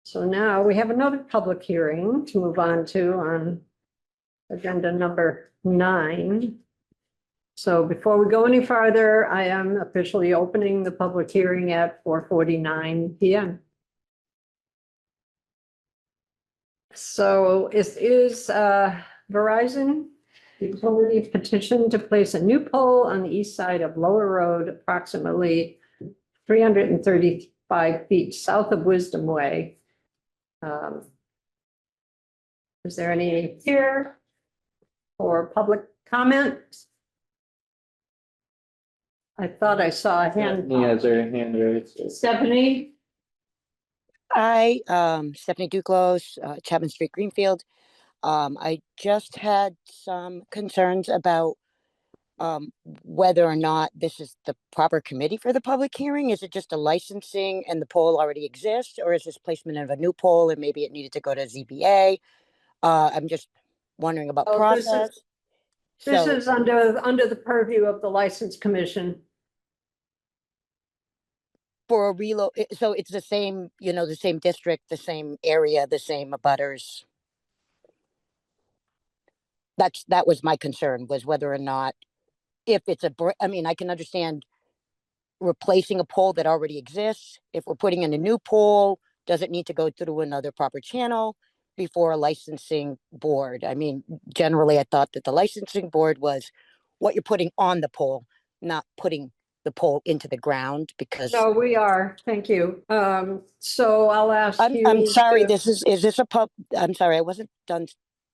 So now we have another public hearing to move on to on agenda number 9. So before we go any farther, I am officially opening the public hearing at 4:49 PM. So it is Verizon utility petition to place a new pole on the east side of Lower Road, approximately 335 feet south of Wisdom Way. Is there any here for public comment? I thought I saw a hand. Yeah, is there a hand raised? Stephanie? Hi, Stephanie Duclos, Chapman Street, Greenfield. I just had some concerns about whether or not this is the proper committee for the public hearing. Is it just a licensing and the poll already exists, or is this placement of a new poll and maybe it needed to go to ZBA? I'm just wondering about process. This So- is under the purview of the License Commission. For a so it's the same, the same district, the same area, the same abutters. That was my concern, was whether or not, if it's I mean, I can understand replacing a pole that already exists? If we're putting in a new pole, does it need to go through another proper channel before a licensing board? I mean, generally, I thought that the licensing board was what you're putting on the pole, not putting the pole into the ground, because No, we are. Thank you. So I'll ask you. I'm sorry, to- is this a I'm sorry, I wasn't done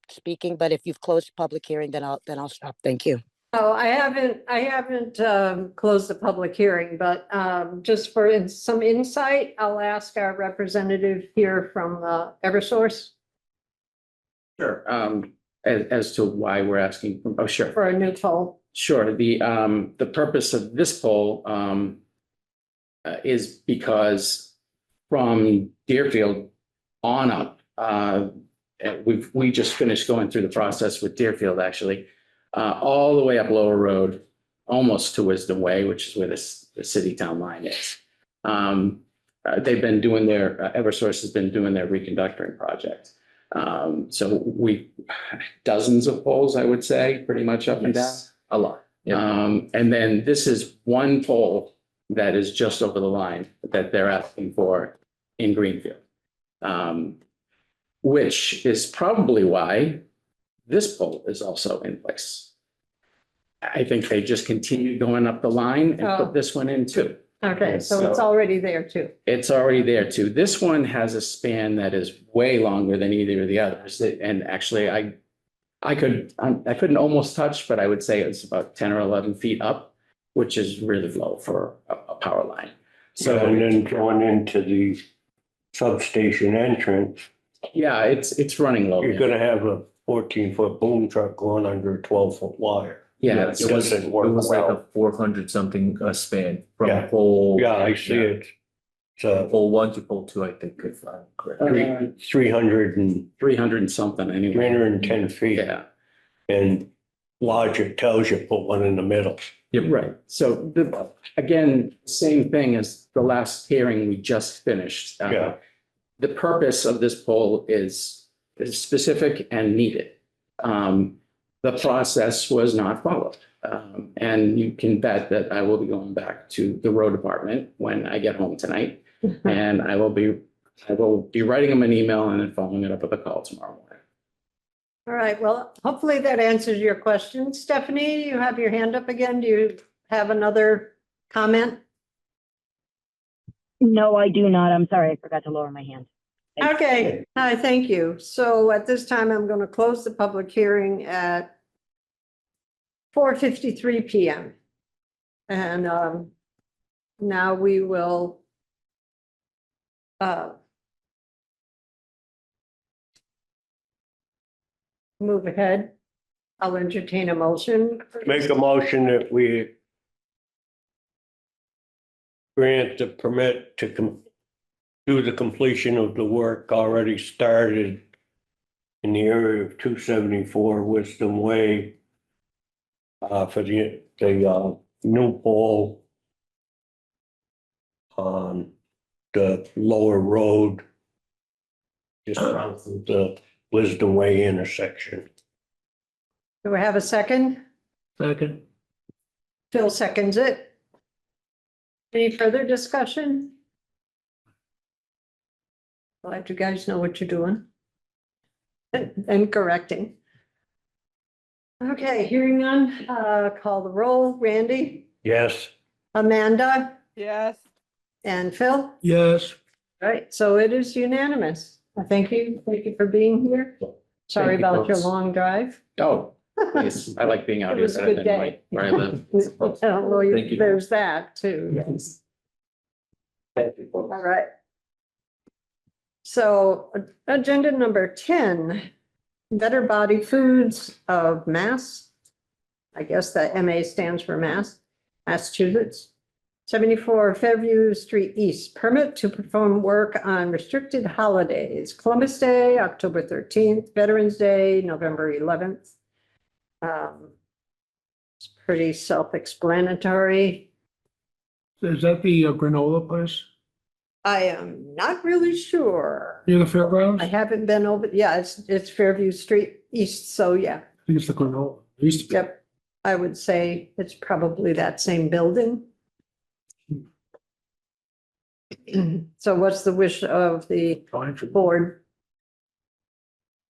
speaking, but if you've closed the public hearing, then I'll stop. Thank you. Oh, I haven't closed the public hearing, but just for some insight, I'll ask our representative here from Eversource Sure. As to why we're asking, oh, sure. for a new poll. Sure. The purpose of this poll is because from Deerfield on up, we just finished going through the process with Deerfield, actually, all the way up Lower Road, almost to Wisdom Way, which is where the city town line is. They've been doing Eversource has been doing their reconductoring project. So dozens of poles, I would say, pretty much up and down. Yes, a lot. Yeah. And then this is one pole that is just over the line that they're asking for in Greenfield. Which is probably why this pole is also in place. I think they just continued going up the line and Oh. put this one in too. Okay, so it's already there too. It's already there too. This one has a span that is way longer than either of the others. And actually, I couldn't almost touch, but I would say it's about 10 or 11 feet up, which is really low for a power line. So, And then going into the substation entrance, yeah, it's running low. you're gonna have a 14-foot boom truck going under a 12-foot wire. Yeah, It doesn't work It was like well. a 400 something span from Yeah. pole. Yeah, I see it. So Pole 1 to pole 2, I think, if I'm correct. 300 and 300 and something anyway. 310 feet. Yeah. And logic tells you put one in the middle. Right. So again, same thing as the last hearing we just finished. Yeah. The purpose of this poll is specific and needed. The process was not followed. And you can bet that I will be going back to the road department when I get home tonight. And I will be writing them an email and then following it up with a call tomorrow morning. All right, well, hopefully that answers your question. Stephanie, you have your hand up again. Do you have another comment? No, I do not. I'm sorry, I forgot to lower my hand. Okay, hi, thank you. So at this time, I'm going to close the public hearing at 4:53 PM. And now we will move ahead. I'll entertain a motion. Make a motion that we grant the permit to do the completion of the work already started in the area of 274 Wisdom Way for the new pole on the lower road just south of the Wisdom Way intersection. Do we have a second? Second. Phil seconds it. Any further discussion? Glad you guys know what you're doing. And correcting. Okay, hearing none, call the roll. Randy, Yes. Amanda, Yes. and Phil. Yes. All right, so it is unanimous. Thank you for being here. Sorry Thank you, about your folks. long drive. Oh, please. I like being out It here was a better good than day. where I live. Well, Thank you. there's that too, yes. All right. So agenda number 10, Better Body Foods of Mass. I guess the MA stands for Mass, Massachusetts. 74 Fairview Street East, permit to perform work on restricted holidays, Columbus Day, October 13th, Veterans Day, November 11th. It's pretty self-explanatory. Is that the granola place I am not really sure. near the fairgrounds? I I haven't been over, yeah, it's Fairview Street East, so yeah, think it's the granola. It used to be. yep. I would say it's probably that same building. So what's the wish of the board?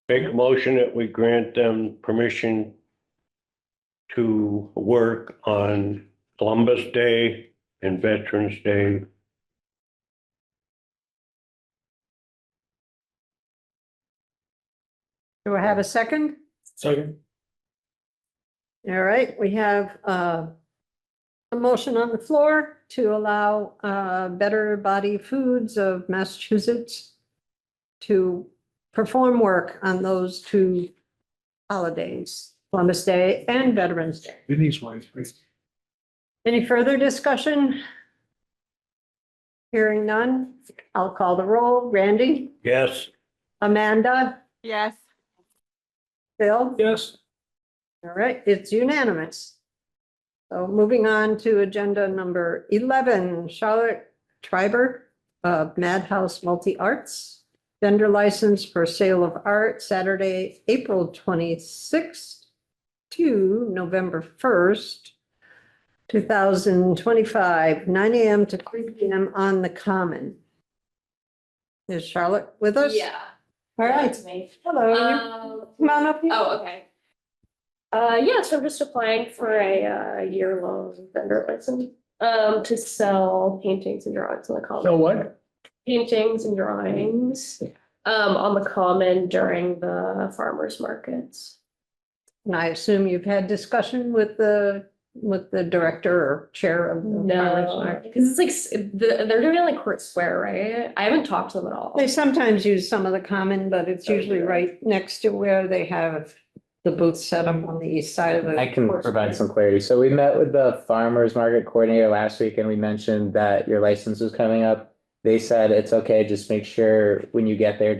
Make a motion that we grant them permission to work on Columbus Day and Veterans Day. Do I have a second? Second. All right, we have a motion on the floor to allow Better Body Foods of Massachusetts to perform work on those two holidays, Columbus Day and Veterans Day. Denise wife, please. Any further discussion? Hearing none, I'll call the roll. Randy, Yes, Amanda, Yes. Bill? Yes. All right, it's unanimous. So moving on to agenda number 11, Charlotte Triber of Madhouse Multi Arts. Vendor license for sale of art Saturday, April 26th to November 1st, 2025, 9 a.m. to 3 p.m. on the Common. Is Charlotte with us? Yeah. All right. That's me. Hello. Come on up here. Oh, okay. Yeah, so I'm just applying for a year-long vendor license, to sell paintings and drawings on the common. So what? Paintings and drawings, on the common during the farmers markets. And I assume you've had discussion with the director or chair of the farmers No, market. because it's like, they're doing it like Court Square, right? I haven't talked to them at all. They sometimes use some of the common, but it's usually right next to where they have the booth set up on the east side of the. I can provide some clarity. So we met with the farmers market coordinator last week and we mentioned that your license was coming up. They said it's okay, just make sure when you get there,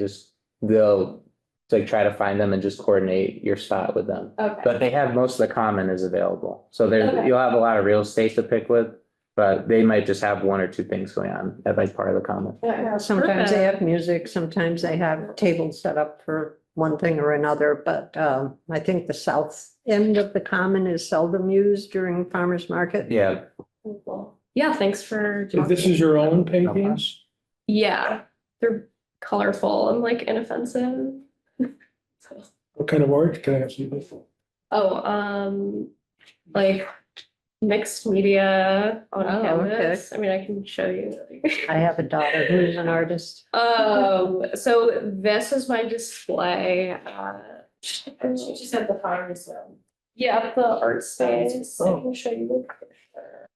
they'll like try to find them and just coordinate your spot with them. Okay. But they have most of the common is available. So Okay. you'll have a lot of real estate to pick with, but they might just have one or two things going on at like part of the common. Yeah, sometimes they have music, sometimes they have tables set up for one thing or another, but I think the south end of the common is seldom used during farmers market. Yeah. Yeah, thanks for. So this is your own paintings? Yeah, they're colorful and like inoffensive. So, What kind of art can I ask you this? like mixed media on Oh, canvas. I mean, I can show you. I have a daughter who's an artist. So this is my display. She just had the farmers room. Yeah, the art space. I can show you the picture.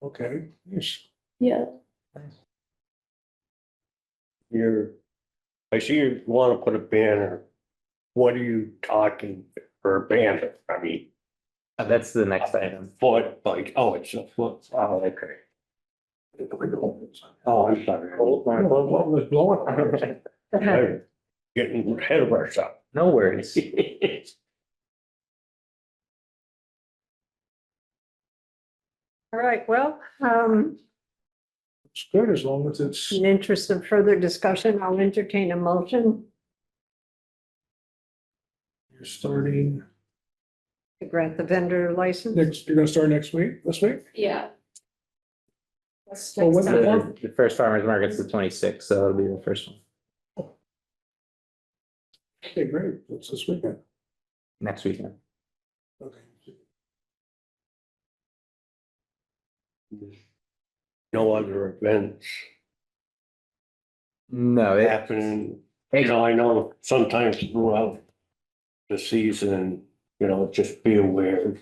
Okay. Yes. Yeah. I see you want to put a banner. What are you talking for a banner? I mean, That's the next item. foot, like, oh, it's a foot. Oh, okay. Oh, I'm sorry. What was blowing? We're getting ahead of ourselves. No worries. All right, well, It's good as long as it's. in interest of further discussion, I'll entertain a motion You're starting to grant the vendor license. you're gonna start next week, this week? Yeah. Well, when's the one? The first farmers market's the 26th, so it'll be the first one Okay, great. It's this weekend. next weekend. Okay. No other events No, happening. You know, I know sometimes throughout the season, just be aware.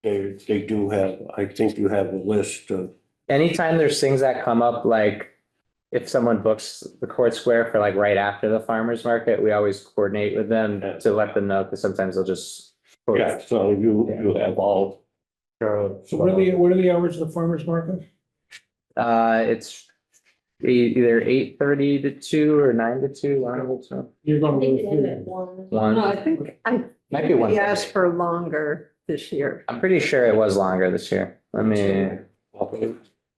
They do have, I think you have a list of, anytime there's things that come up, like if someone books the Court Square for like right after the farmers market, we always coordinate with them to let them know, because sometimes they'll just. yeah, so you have all. So what are the hours of the farmer's market? It's either 8:30 to 2 or 9 to 2, 1 to 2. You're I gonna think go it ended at through. one. One. No, I think Might be one. he asked for longer this year. I'm pretty sure it was longer this year. Let me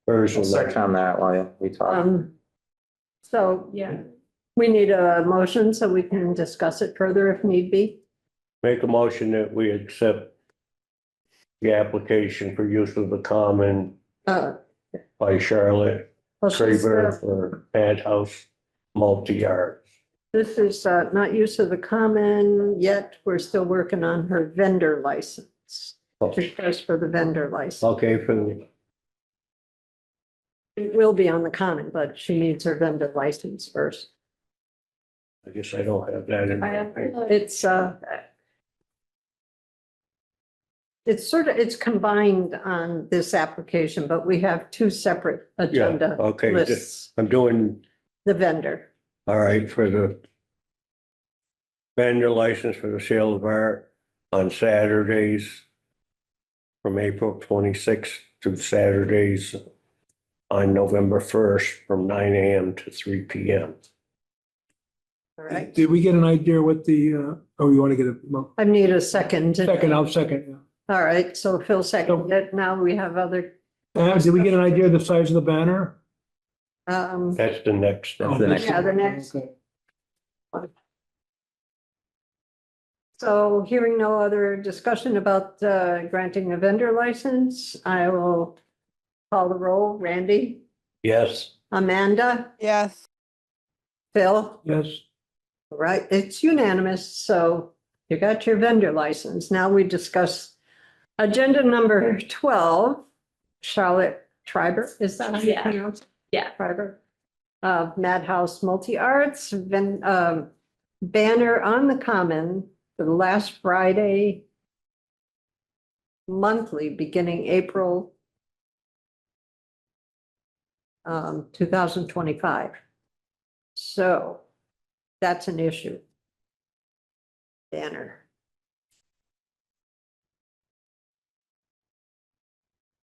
Version search on that while we talk. So Yeah. we need a motion so we can discuss it further if need be. Make a motion that we accept the application for use of the common Uh, by Charlotte well, she's, Traver for Madhouse Multi-Art. this is not use of the common yet. We're still working on her vendor license. Request for the vendor license. Okay, for the, It will be on the common, but she needs her vendor license first. I guess I don't have that in. It's sort of, it's combined on this application, but we have two separate Yeah, agenda okay, lists. I'm doing, The vendor. all right, for the vendor license for the sale of art on Saturdays from April 26th to Saturdays on November 1st from 9 AM to 3 PM. All right. Did we get an idea what the, oh, you want to get a I need a second. second, I'll second. All right, so Phil seconded it. Now we have other, Did we get an idea of the size of the banner? That's the next step. That's the next yeah, the next. Okay. So hearing no other discussion about granting a vendor license, I will call the roll. Randy, Yes, Amanda, Yes. Phil. Yes. All right, it's unanimous, so you got your vendor license. Now we discuss agenda number 12, Charlotte Triber, is that how you Yeah. pronounce it? Yeah. Triber. Madhouse Multi-Arts, banner on the common for the last Friday monthly, beginning April 2025. So that's an issue. Banner.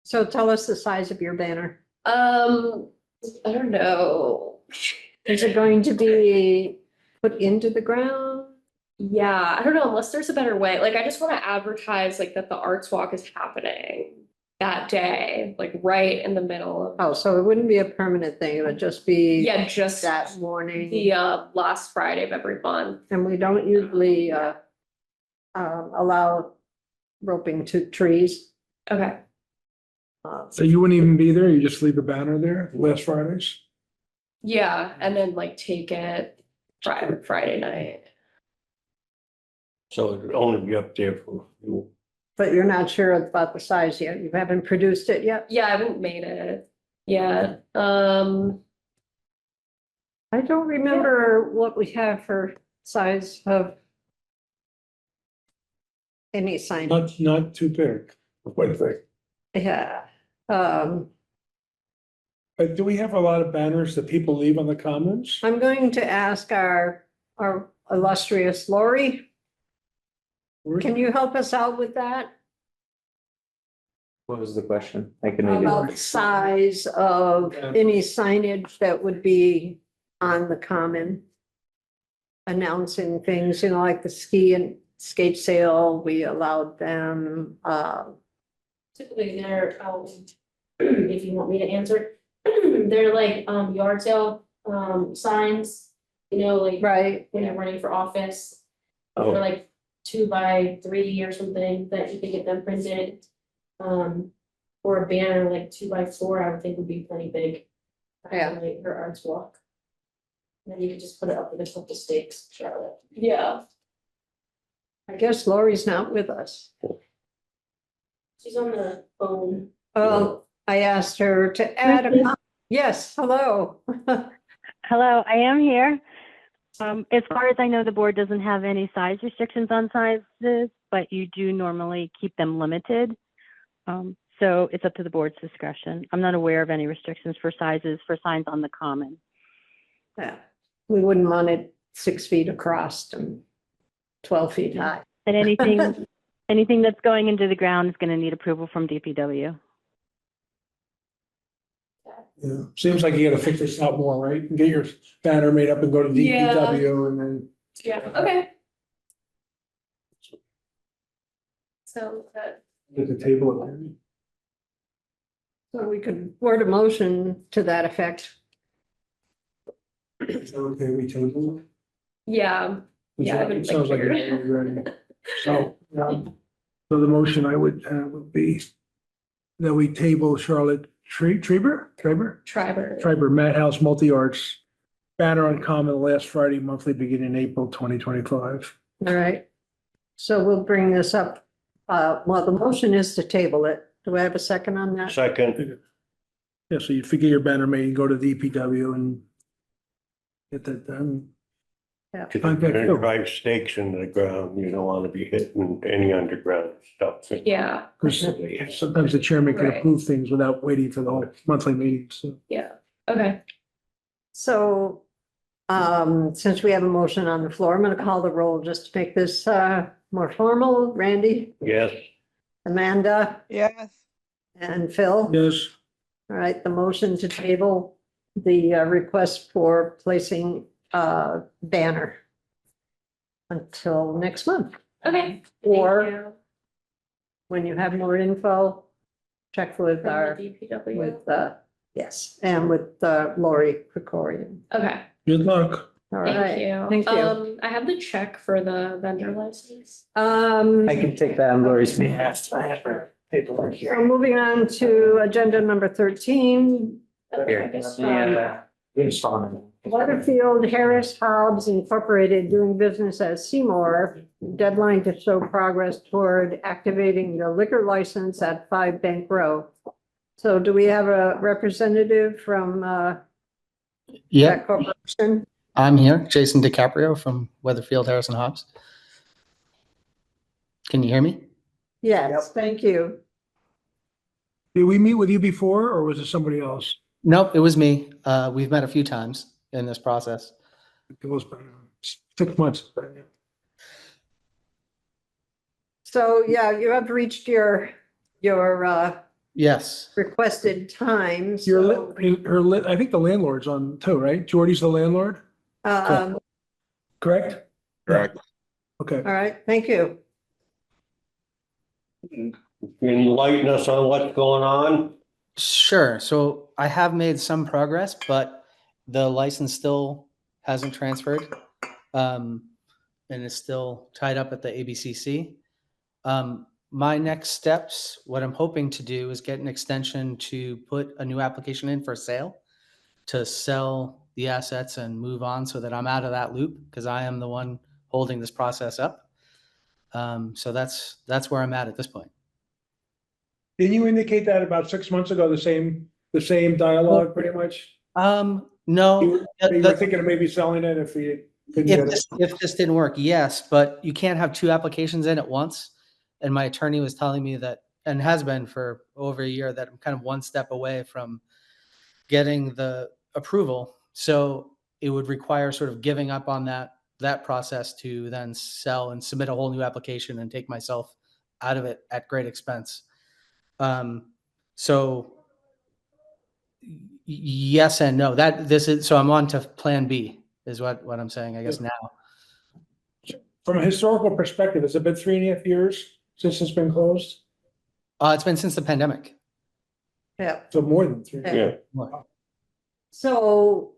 So tell us the size of your banner. I don't know. Is it going to be put into the ground? Yeah, I don't know, unless there's a better way. Like, I just want to advertise like that the arts walk is happening that day, like right in the middle of, Oh, so it wouldn't be a permanent thing. It would just be yeah, just that morning. the last Friday of every month. And we don't usually allow roping to trees. Okay. So you wouldn't even be there? You just leave a banner there last Fridays? Yeah, and then like take it Friday night. so it'll only be up there for you. But you're not sure about the size yet. You haven't produced it yet? Yeah, I haven't made it yet. I don't remember what we have for size of any sign. Not too big. What do you think? Yeah. Do we have a lot of banners that people leave on the commons? I'm going to ask our illustrious Lori. Can you help us out with that? What was the question? I can maybe. About the size of any signage that would be on the common. Announcing things, you know, like the ski and skate sale, we allowed them, Typically, they're, if you want me to answer, they're like, yard sale, signs, you know, like. right, When you're running for office. Oh. Or like 2x3 or something that you can get them printed. Or a banner like 2x4, I would think would be plenty big. Yeah. Like her arts walk. And then you can just put it up with a couple stakes, Charlotte. Yeah. I guess Lori's not with us. She's on the phone. Oh, I asked her to add a, yes, hello. Hello, I am here. As far as I know, the board doesn't have any size restrictions on sizes, but you do normally keep them limited. So it's up to the board's discretion. I'm not aware of any restrictions for sizes for signs on the common. Yeah, we wouldn't want it 6 feet across and 12 feet high. And anything that's going into the ground is going to need approval from DPW. Yeah, seems like you gotta fix this out more, right? And get your banner made up and go to DPW and then. Yeah, okay. So that, Get the table at So we could word a motion to that effect. Okay, we table it? yeah, yeah, I haven't It sounds like like you're ready. So, So the motion I would be that we table Charlotte Schreiber, Madhouse Multi-Arts banner on common last Friday monthly beginning April 2025. All right. So we'll bring this up. Well, the motion is to table it. Do I have a second on that? Second, Yeah, so you figure your banner made, go to the DPW and get that done. Yeah. because you're gonna drive stakes into the ground, you don't want to be hitting any underground stuff. Yeah, Because sometimes the chairman can Right. approve things without waiting for the whole monthly meeting, so. yeah, okay. So, since we have a motion on the floor, I'm gonna call the roll just to make this, more formal. Randy, Yes, Amanda, Yes. and Phil? Yes, All right, the motion to table the request for placing banner until next month. Okay. Or when you have more info, check with our, DPW. with, yes, and with Lori Krikorian. Okay, good luck. All thank right, you. thank you. I have the check for the vendor license. I can take that on Lori's behalf. I have her paperwork So here. moving on to agenda number 13. Okay, I guess, Installment. Weatherfield Harris Hobbs Incorporated doing business as Seymour. Deadline to show progress toward activating the liquor license at 5 Bank Row. So do we have a representative from Yeah, that corporation? I'm here, Jason DiCaprio from Weatherfield Harrison Hobbs. Can you hear me? Yes, thank you. Did we meet with you before or was it somebody else? Nope, it was me. We've met a few times in this process. It was 6 months. So, yeah, you have reached your Yes, requested times. Your, I think the landlord's on too, right? Jordy's the landlord, Um, correct? Correct. Okay. all right, thank you. can you enlighten us on what's going on? sure. So I have made some progress, but the license still hasn't transferred. And is still tied up at the ABCC. My next steps, what I'm hoping to do is get an extension to put a new application in for sale, to sell the assets and move on so that I'm out of that loop because I am the one holding this process up. So that's where I'm at this point. Didn't you indicate that about 6 months ago, the same dialogue pretty much? No. You were thinking of maybe selling it if you couldn't get it. If this didn't work, yes, but you can't have two applications in at once. And my attorney was telling me that, and has been for over a year, that I'm kind of one step away from getting the approval. So it would require sort of giving up on that process to then sell and submit a whole new application and take myself out of it at great expense. So yes and no. So I'm on to plan B is what I'm saying, I guess now. From a historical perspective, has it been 3.5 years since it's been closed? It's been since the pandemic. Yeah. So more than 3. Yeah. So,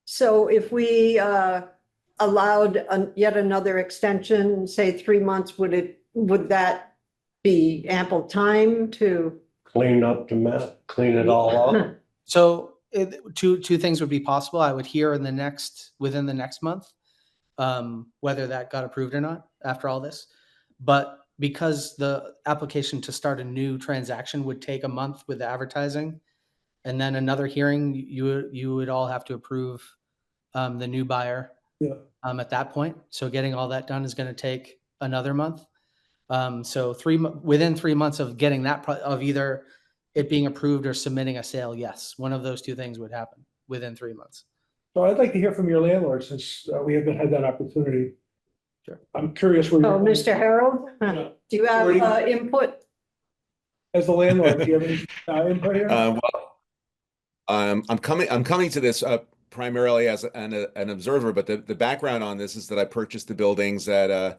so if we allowed yet another extension, say 3 months, would that be ample time to? Clean up the mess, clean it all up? So two things would be possible. I would hear within the next month, whether that got approved or not after all this. But because the application to start a new transaction would take a month with the advertising, and then another hearing, you would all have to approve the new buyer at that point. So getting all that done is going to take another month. So within 3 months of getting that, of either it being approved or submitting a sale, yes, one of those two things would happen within 3 months. So I'd like to hear from your landlord since we haven't had that opportunity. Sure. I'm curious where. Oh, Mr. Harold, do you have input? As the landlord, do you have any input here? I'm coming to this primarily as an observer, but the background on this is that I purchased the buildings at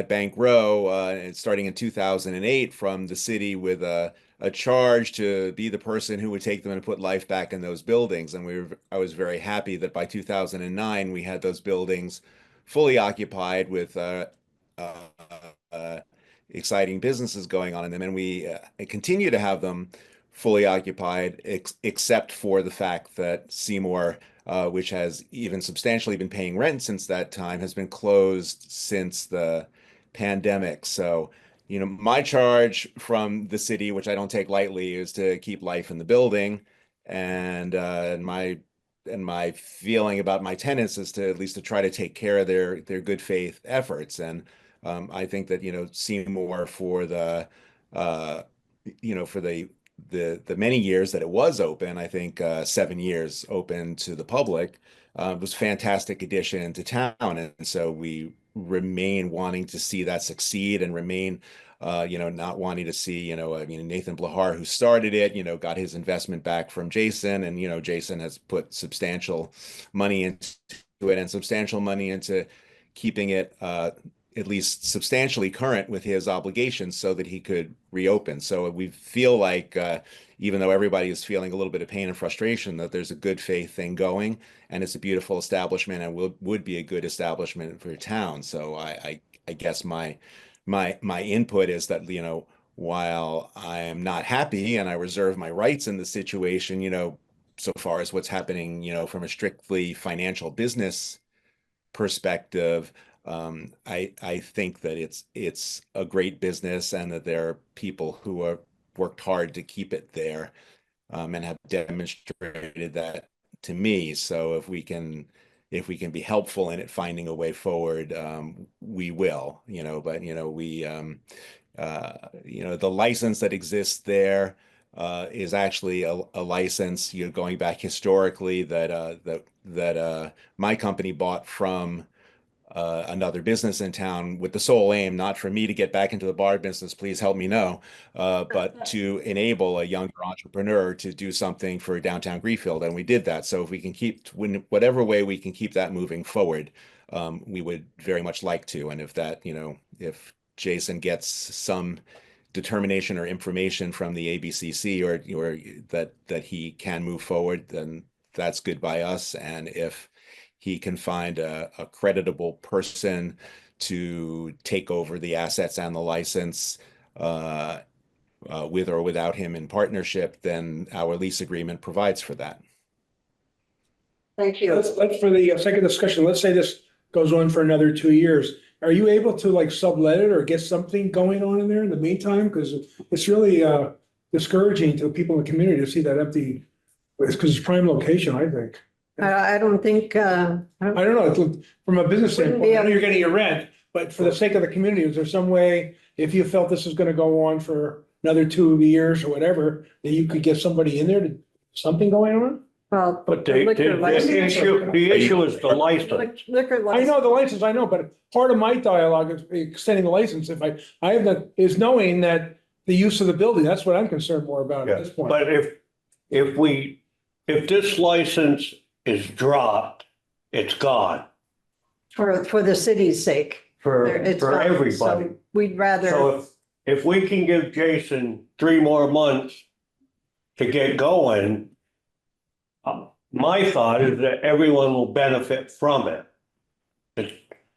Bank Row starting in 2008 from the city with a charge to be the person who would take them and put life back in those buildings. And I was very happy that by 2009 we had those buildings fully occupied with exciting businesses going on in them, and we continue to have them fully occupied, except for the fact that Seymour, which has even substantially been paying rent since that time, has been closed since the pandemic. So, you know, my charge from the city, which I don't take lightly, is to keep life in the building, and my feeling about my tenants is to at least to try to take care of their good faith efforts. And I think that, you know, Seymour for the for the many years that it was open, I think 7 years open to the public, was a fantastic addition to town. And so we remain wanting to see that succeed, and remain not wanting to see, I mean, Nathan Blahar, who started it, got his investment back from Jason, and, Jason has put substantial money into it, and substantial money into keeping it at least substantially current with his obligations so that he could reopen. So we feel like, even though everybody is feeling a little bit of pain and frustration, that there's a good faith thing going, and it's a beautiful establishment, and would be a good establishment for your town. So I guess my input is that, while I am not happy and I reserve my rights in the situation, so far as what's happening, from a strictly financial business perspective, I think that it's a great business, and that there are people who have worked hard to keep it there, and have demonstrated that to me. So if we can be helpful in it, finding a way forward, we will, but the license that exists there is actually a license, going back historically, that my company bought from another business in town, with the sole aim, not for me to get back into the bar business, please help me know, but to enable a younger entrepreneur to do something for downtown Greenfield. And we did that. So if we can whatever way we can keep that moving forward, we would very much like to. And if that, if Jason gets some determination or information from the ABCC, or that he can move forward, then that's good by us. And if he can find a creditable person to take over the assets and the license, with or without him in partnership, then our lease agreement provides for that. Thank you. Let's for the second discussion, let's say this goes on for another 2 years. Are you able to like sublet it or get something going on in there in the meantime? Because it's really discouraging to people in the community to see that empty, because it's prime location, I think. I don't think, I don't know, from a business standpoint, I know you're getting your rent, but for the sake of the community, is there some way, if you felt this is gonna go on for another 2 years or whatever, that you could get somebody in there to, something going on? well. But the issue is the license. Liquor I license. know the license, I know, but part of my dialogue is extending the license, if I have that, is knowing that the use of the building, that's what I'm concerned more about at this point. But if this license is dropped, it's gone For the city's sake. It's for gone. everybody. So we'd rather, So if we can give Jason 3 more months to get going, my thought is that everyone will benefit from it.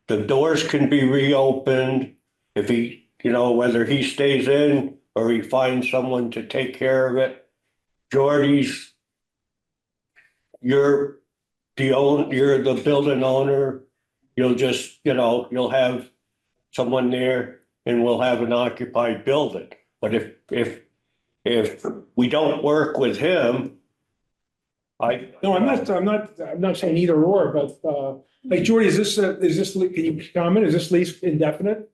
The doors can be reopened if he, whether he stays in or he finds someone to take care of it. Jordy's, you're the building owner. You'll just, you'll have someone there, and we'll have an occupied building. But if we don't work with him, No, I'm not saying either or, but, like, Jordy, is this, can you comment, is this lease indefinite?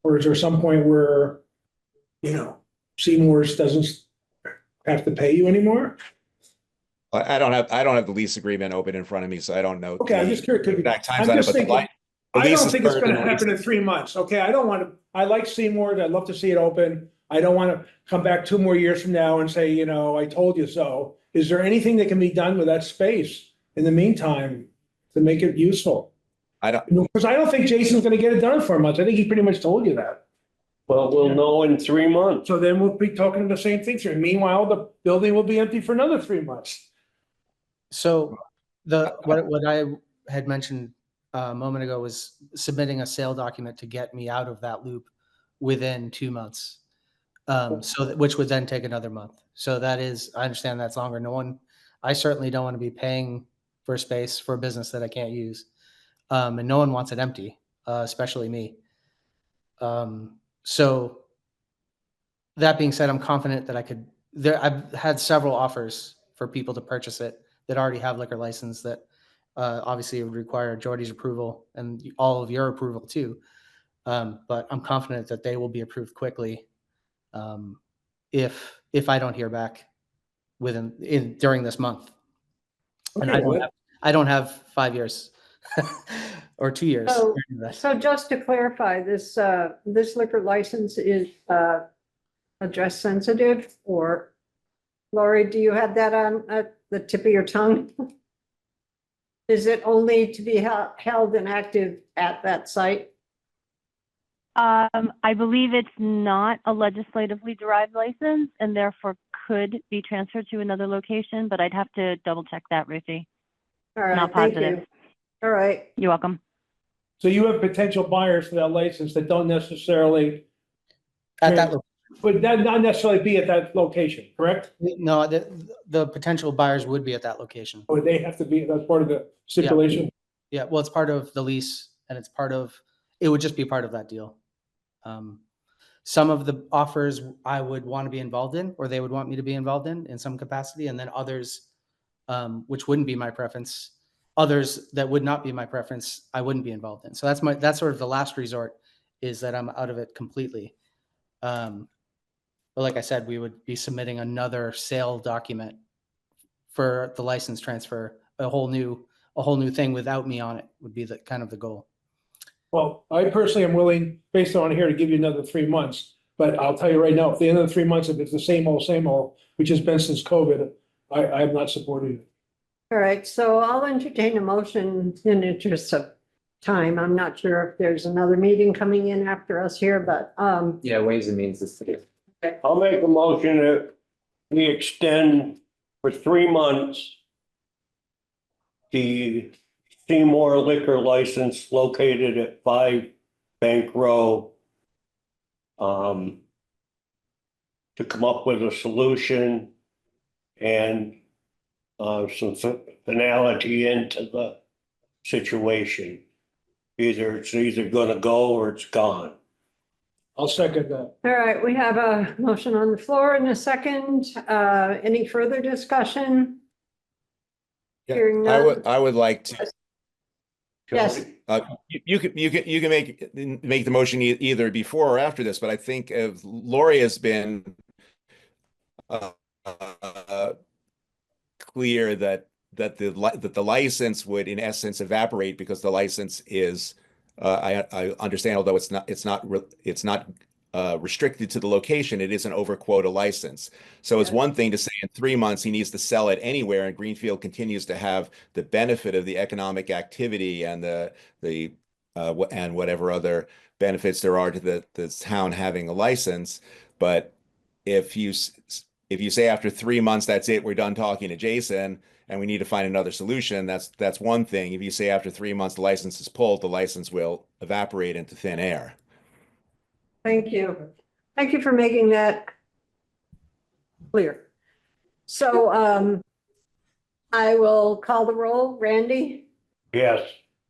Or is there some point where, Seymour's doesn't have to pay you anymore? I don't have the lease agreement open in front of me, so I don't know. Okay, I'm just curious. Exact times I'm on it, just but the thinking, the I lease don't is think it's current gonna and happen in 3 months, okay? I like Seymour, I'd love to see it open. I don't wanna come back 2 more years from now and say, I told you so. Is there anything that can be done with that space in the meantime to make it useful? Because I don't think Jason's gonna get it done for months. I think he pretty much told you that. well, we'll know in 3 months. So then we'll be talking the same things here. Meanwhile, the building will be empty for another 3 months. So what I had mentioned a moment ago was submitting a sale document to get me out of that loop within 2 months. Which would then take another month. So that is, I understand that's longer. I certainly don't want to be paying for space for a business that I can't use. And no one wants it empty, especially me. So that being said, I'm confident that I've had several offers for people to purchase it that already have liquor license that obviously would require Jordy's approval and all of your approval too. But I'm confident that they will be approved quickly if I don't hear back during this month. And I don't have 5 years or 2 years. So just to clarify, this liquor license is address sensitive, or Lori, do you have that on at the tip of your tongue? Is it only to be held and active at that site? I believe it's not a legislatively derived license and therefore could be transferred to another location, but I'd have to double check that, Ruthie. All right, Not thank positive. you. All right. You're welcome. So you have potential buyers for that license that don't necessarily, At that, would not necessarily be at that location, correct? no, the potential buyers would be at that location. Or they have to be, that's part of the stipulation? Yeah, well, it's part of the lease and it would just be part of that deal. Some of the offers I would want to be involved in, or they would want me to be involved in some capacity, and then others, which wouldn't be my preference, others that would not be my preference, I wouldn't be involved in. So that's sort of the last resort, is that I'm out of it completely. But like I said, we would be submitting another sale document for the license transfer, a whole new thing without me on it would be the kind of the goal. Well, I personally am willing, based on here, to give you another 3 months. But I'll tell you right now, at the end of the 3 months, if it's the same old, which has been since COVID, I have not supported it. All right, so I'll entertain a motion in interest of time. I'm not sure if there's another meeting coming in after us here, but Yeah, Ways and Means is today. I'll make a motion that we extend for 3 months the Seymour liquor license located at 5 Bank Row, to come up with a solution and some finality into the situation. It's either gonna go or it's gone. I'll second that. all right, we have a motion on the floor in a second. Any further discussion? Hearing none. I would like to. Yes. You can make the motion either before or after this, but I think if Lori has been clear that the license would in essence evaporate because the license is I understand, although it's not restricted to the location, it is an over quota license. So it's one thing to say in 3 months he needs to sell it anywhere, and Greenfield continues to have the benefit of the economic activity and and whatever other benefits there are to the town having a license. But if you say after 3 months that's it, we're done talking to Jason and we need to find another solution, that's one thing. If you say after 3 months the license is pulled, the license will evaporate into thin air. Thank you. Thank you for making that clear. So I will call the roll. Randy? Yes.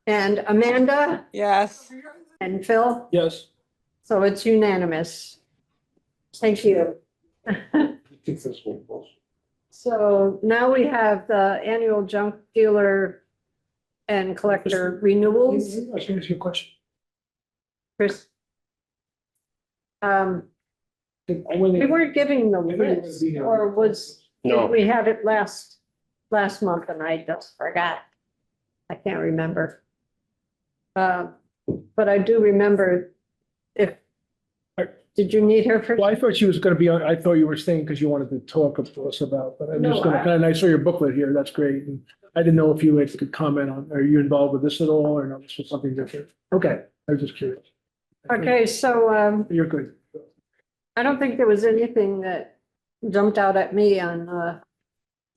And Amanda? Yes. And Phil? Yes. So it's unanimous. Thank you. So now we have the annual junk dealer and collector renewals. I can ask you a question. Chris? We weren't giving the list, or No. did we have it last month and I just forgot? I can't remember. But I do remember did you need her for? Well, I thought she was gonna be on, I thought you were staying because you wanted to talk to us about, but I'm just No, gonna, and I saw your booklet here, that's great. And I didn't know if you could comment on, are you involved with this at all, or no, this was something different? Okay, I was just curious. Okay, so You're good. I don't think there was anything that jumped out at me on as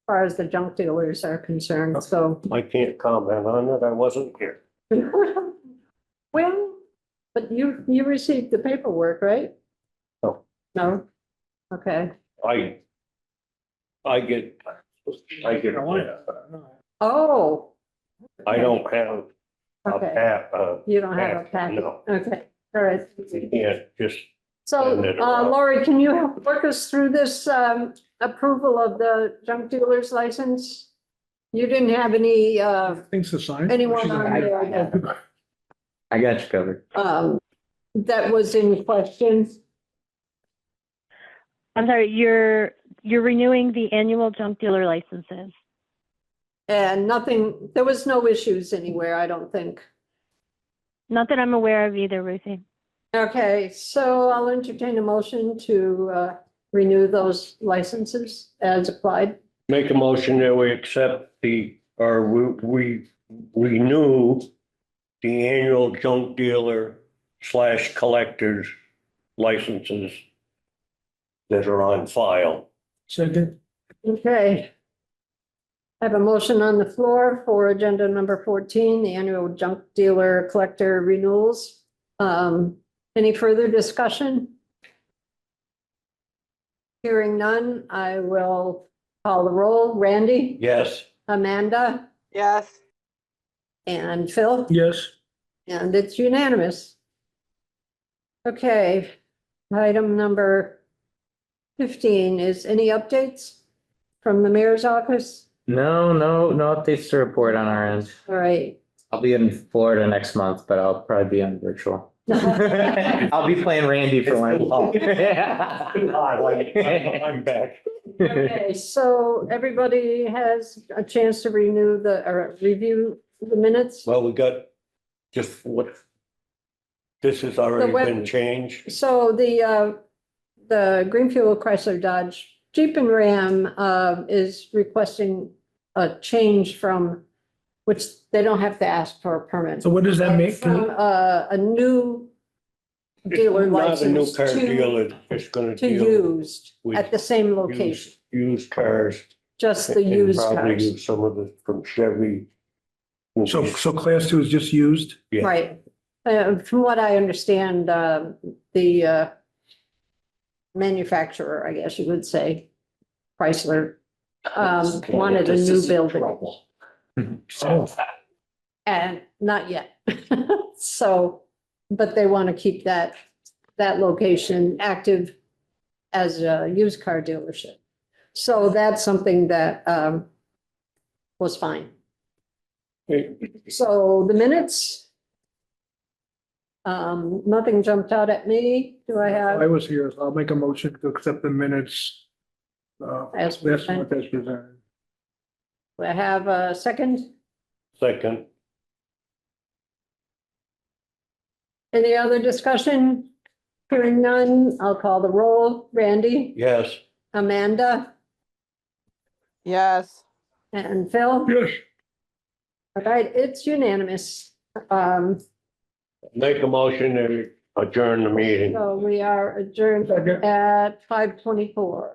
far as the junk dealers are concerned, so. I can't comment on it. I wasn't here. Well, but you received the paperwork, right? No. No? Okay. I get, Oh, I don't have a okay. You don't have a packet? No, Okay, all right. you can't just. So, send it around. Lori, can you help work us through this, approval of the junk dealer's license? You didn't have any, Things to sign. anyone on there that, I got you covered. that was in question? I'm sorry, you're renewing the annual junk dealer licenses. And nothing, there was no issues anywhere, I don't think. Not that I'm aware of either, Ruthie. Okay, so I'll entertain a motion to, renew those licenses as applied. Make a motion that we accept we renew the annual junk dealer / collectors licenses that are on file. Second. Okay. I have a motion on the floor for agenda number 14, the annual junk dealer collector renewals. Any further discussion? Hearing none, I will call the roll. Randy? Yes. Amanda? Yes. And Phil? Yes. And it's unanimous. Okay, item number 15 is any updates from the mayor's office? No updates to report on our end. All right. I'll be in Florida next month, but I'll probably be on virtual. I'll be playing Randy for my call. I'm back. Okay, so everybody has a chance to renew or review the minutes. Well, we got just what. This has already web- been changed. So the Greenfield Chrysler Dodge Jeep and Ram is requesting a change from, which they don't have to ask for a permit. So what does that make? From a new dealer Not a new license car to dealer, it's gonna to deal used with at the same location, used cars. just the and used probably cars. use some of it from Chevy. So class 2 is just used? Yeah. Right. From what I understand, the manufacturer, I guess you would say, Chrysler, wanted a new building. And not yet. So, but they want to keep that location active as a used car dealership. So that's something that was fine. So the minutes. Nothing jumped out at me. Do I have? I was here, so I'll make a motion to accept the minutes. As last month presented. as presented. Do I have a second? Second. Any other discussion? Hearing none, I'll call the roll. Randy? Yes. Amanda? Yes. And Phil? Yes. All right, it's unanimous. Make a motion to adjourn the meeting. So we are adjourned at 5:24.